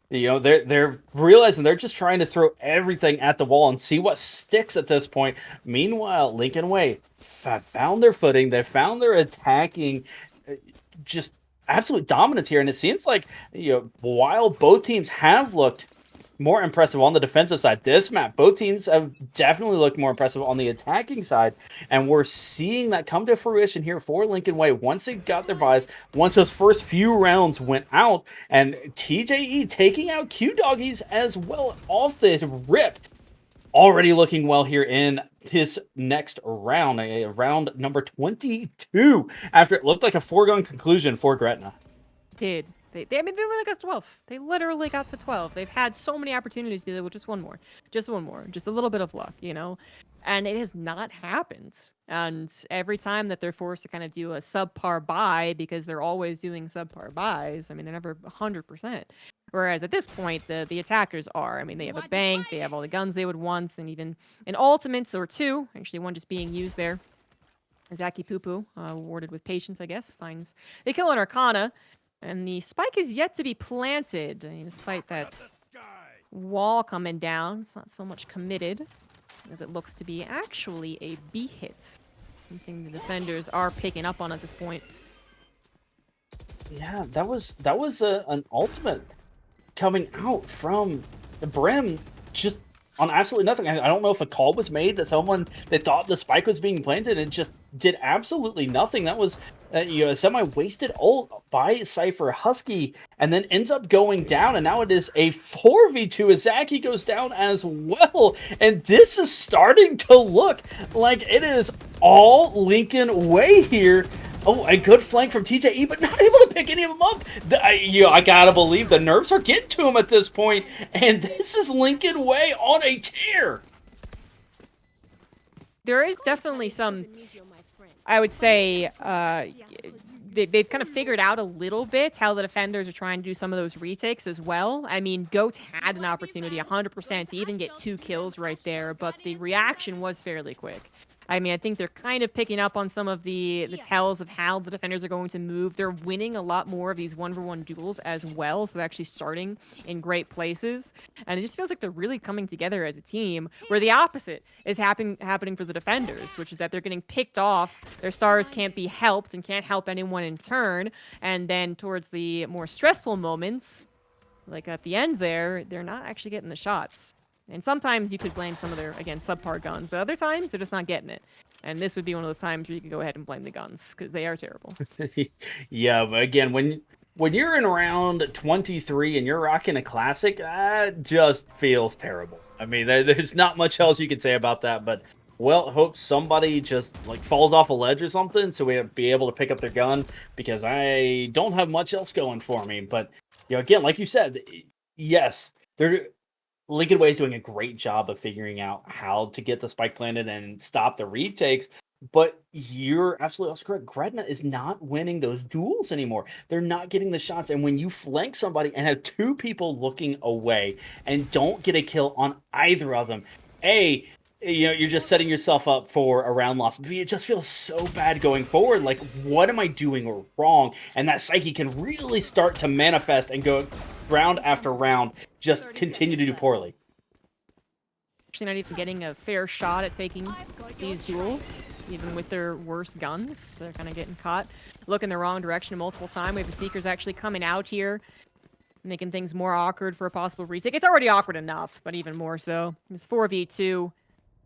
They're realizing they're just trying to throw everything at the wall and see what sticks at this point. Meanwhile, Lincoln Way found their footing. They found their attacking, just absolute dominance here. And it seems like, while both teams have looked more impressive on the defensive side, this map, both teams have definitely looked more impressive on the attacking side, and we're seeing that come to fruition here for Lincoln Way. Once they got their buys, once those first few rounds went out, and TJE taking out Q-Doggies as well off the rip, already looking well here in this next round, round number 22, after it looked like a foregone conclusion for Gretna. They literally got to 12. They literally got to 12. They've had so many opportunities to be like, well, just one more, just a little bit of luck, and it has not happened. And every time that they're forced to kind of do a subpar buy, because they're always doing subpar buys, I mean, they're never 100%. Whereas at this point, the attackers are. I mean, they have a bank, they have all the guns they would want, and even an ultimates or two. Actually, one just being used there. Zaki Poo-Poo, awarded with patience, I guess, finds they kill an Arcana. And the spike is yet to be planted, despite that wall coming down. It's not so much committed, as it looks to be actually a B hit. Something the defenders are picking up on at this point. Yeah, that was an ultimate coming out from the Brim. Just on absolutely nothing. I don't know if a call was made that someone that thought the spike was being planted and just did absolutely nothing. That was a semi-wasted ult by Cypher Husky, and then ends up going down, and now it is a 4v2 as Zaki goes down as well. And this is starting to look like it is all Lincoln way here. Oh, a good flank from TJE, but not able to pick any of them up. I gotta believe the nerves are getting to him at this point, and this is Lincoln Way on a tear. There is definitely some, I would say, they've kind of figured out a little bit how the defenders are trying to do some of those retakes as well. I mean, Goat had an opportunity 100% to even get 2 kills right there, but the reaction was fairly quick. I mean, I think they're kind of picking up on some of the tells of how the defenders are going to move. They're winning a lot more of these 1v1 duels as well, so they're actually starting in great places. And it just feels like they're really coming together as a team, where the opposite is happening for the defenders, which is that they're getting picked off, their stars can't be helped and can't help anyone in turn, and then towards the more stressful moments, like at the end there, they're not actually getting the shots. And sometimes you could blame some of their, again, subpar guns, but other times they're just not getting it. And this would be one of those times where you can go ahead and blame the guns, because they are terrible. Yeah, but again, when you're in round 23 and you're rocking a classic, that just feels terrible. I mean, there's not much else you can say about that, but well, hope somebody just like falls off a ledge or something so we be able to pick up their gun, because I don't have much else going for me. But again, like you said, yes, Lincoln Way is doing a great job of figuring out how to get the spike planted and stop the retakes, but you're absolutely also correct. Gretna is not winning those duels anymore. They're not getting the shots, and when you flank somebody and have 2 people looking away and don't get a kill on either of them, you're just setting yourself up for a round loss. It just feels so bad going forward. Like, what am I doing wrong? And that psyche can really start to manifest and go round after round, just continue to do poorly. Actually not even getting a fair shot at taking these duels, even with their worst guns. They're kind of getting caught, looking the wrong direction multiple times. We have the Seekers actually coming out here, making things more awkward for a possible retake. It's already awkward enough, but even more so. It's 4v2.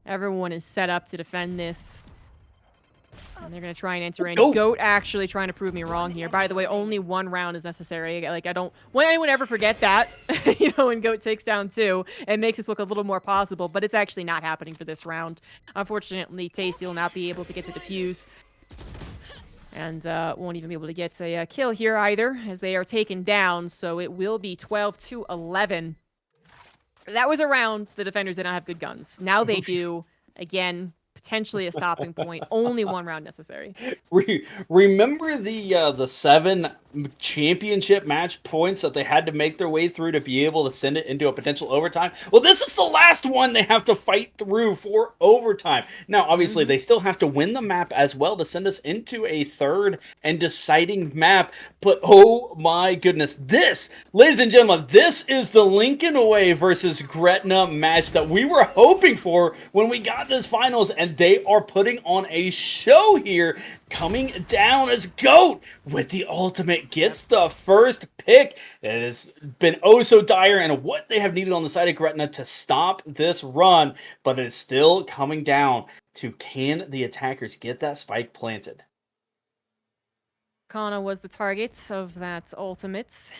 Everyone is set up to defend this. And they're going to try and enter in. Goat actually trying to prove me wrong here. By the way, only 1 round is necessary. Like, I don't want anyone to ever forget that, when Goat takes down 2. It makes us look a little more possible, but it's actually not happening for this round. Unfortunately, Tasty will not be able to get the defuse. And won't even be able to get a kill here either, as they are taken down. So it will be 12-11. That was a round the defenders did not have good guns. Now they do. Again, potentially a stopping point. Only 1 round necessary. Remember the 7 championship match points that they had to make their way through to be able to send it into a potential overtime? Well, this is the last one they have to fight through for overtime. Now, obviously, they still have to win the map as well to send us into a 3rd and deciding map. But oh my goodness, this, ladies and gentlemen, this is the Lincoln Way versus Gretna match that we were hoping for when we got this finals, and they are putting on a show here, coming down as Goat with the ultimate gets the first pick. It has been oh so dire, and what they have needed on the side of Gretna to stop this run, but it's still coming down to, can the attackers get that spike planted? Kana was the target of that ultimate.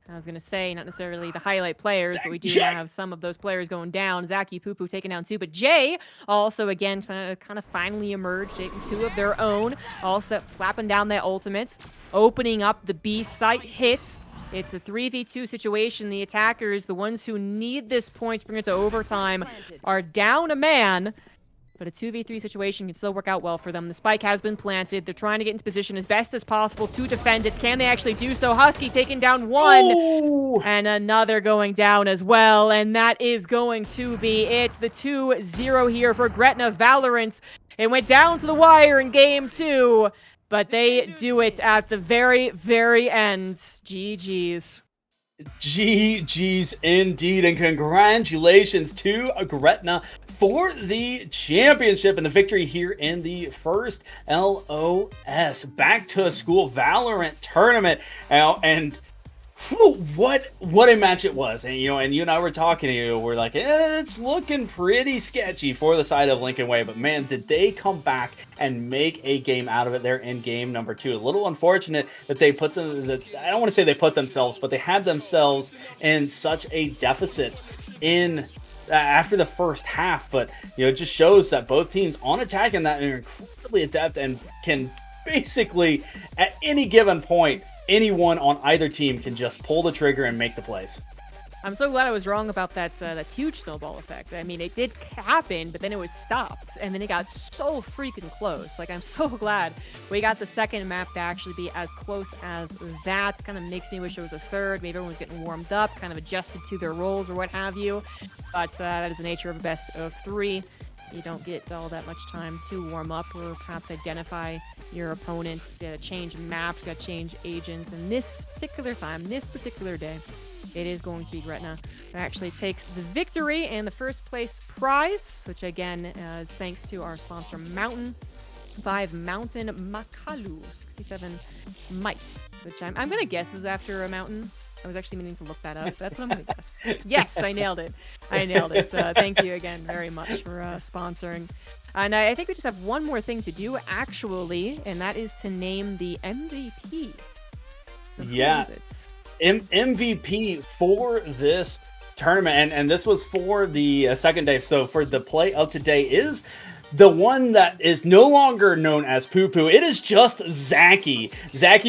I was going to say, not necessarily the highlight players, but we do now have some of those players going down. Zaki, Poo-Poo taken down 2, but Jay also, again, kind of finally emerged, taking 2 of their own, also slapping down that ultimate, opening up the B site hits. It's a 3v2 situation. The attackers, the ones who need this point to bring it to overtime, are down a man. But a 2v3 situation can still work out well for them. The spike has been planted. They're trying to get into position as best as possible to defend it. Can they actually do so? Husky taking down 1. And another going down as well. And that is going to be it. The 2-0 here for Gretna Valorant. It went down to the wire in game 2. But they do it at the very, very end. GG's. GG's indeed, and congratulations to Gretna for the championship and the victory here in the first LOS Back to School Valorant tournament. And Whew, what a match it was. And you and I were talking, we're like, it's looking pretty sketchy for the side of Lincoln Way, but man, did they come back and make a game out of it there in game number 2. A little unfortunate that they put I don't want to say they put themselves, but they had themselves in such a deficit in after the first half. But it just shows that both teams on attack and that are incredibly adept and can basically at any given point, anyone on either team can just pull the trigger and make the plays. I'm so glad I was wrong about that huge snowball effect. I mean, it did happen, but then it was stopped, and then it got so freaking close. Like, I'm so glad we got the second map to actually be as close as that. Kind of makes me wish it was a third. Maybe everyone was getting warmed up, kind of adjusted to their roles or what have you. But that is the nature of a best of 3. You don't get all that much time to warm up or perhaps identify your opponents, change maps, got change agents. And this particular time, this particular day, it is going to be Gretna who actually takes the victory and the first place prize, which again is thanks to our sponsor Mountain. 5 Mountain Makalu 67 mice, which I'm going to guess is after a mountain. I was actually meaning to look that up. That's what I'm going to guess. Yes, I nailed it. I nailed it. Thank you again very much for sponsoring. And I think we just have one more thing to do, actually, and that is to name the MVP. So who is it? MVP for this tournament, and this was for the second day. So for the play of today is the one that is no longer known as Poo Poo. It is just Zachy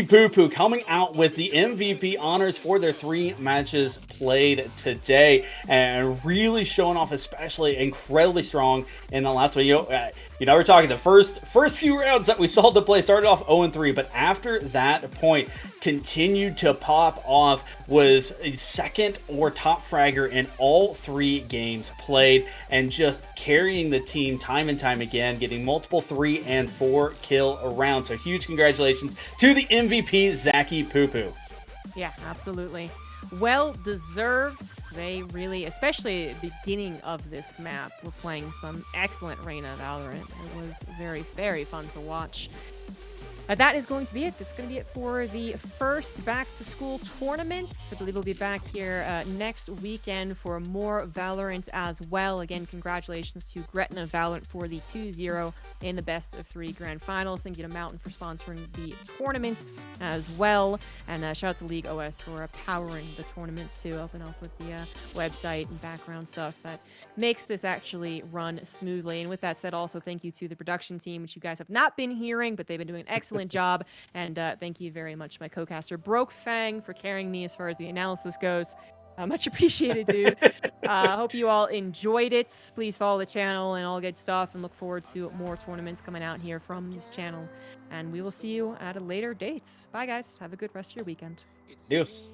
Poo Poo coming out with the MVP honors for their 3 matches played today, and really showing off, especially incredibly strong in the last one. We're talking the first few rounds that we saw the play started off 0-3, but after that point continued to pop off, was a second or top fragger in all 3 games played, and just carrying the team time and time again, getting multiple 3 and 4 kill rounds. So huge congratulations to the MVP, Zachy Poo Poo. Yeah, absolutely. Well deserved. They really, especially at the beginning of this map, were playing some excellent Reyna Valorant. It was very, very fun to watch. That is going to be it. This is going to be it for the first back-to-school tournaments. I believe we'll be back here next weekend for more Valorant as well. Again, congratulations to Gretna Valorant for the 2-0 in the best of 3 grand finals. Thank you to Mountain for sponsoring the tournament as well. And shout out to League OS for powering the tournament too, helping out with the website and background stuff that makes this actually run smoothly. And with that said, also thank you to the production team, which you guys have not been hearing, but they've been doing an excellent job. And thank you very much, my co-caster Broke Fang, for carrying me as far as the analysis goes. Much appreciated, dude. Hope you all enjoyed it. Please follow the channel and all good stuff, and look forward to more tournaments coming out here from this channel. And we will see you at a later date. Bye, guys. Have a good rest of your weekend. Adios.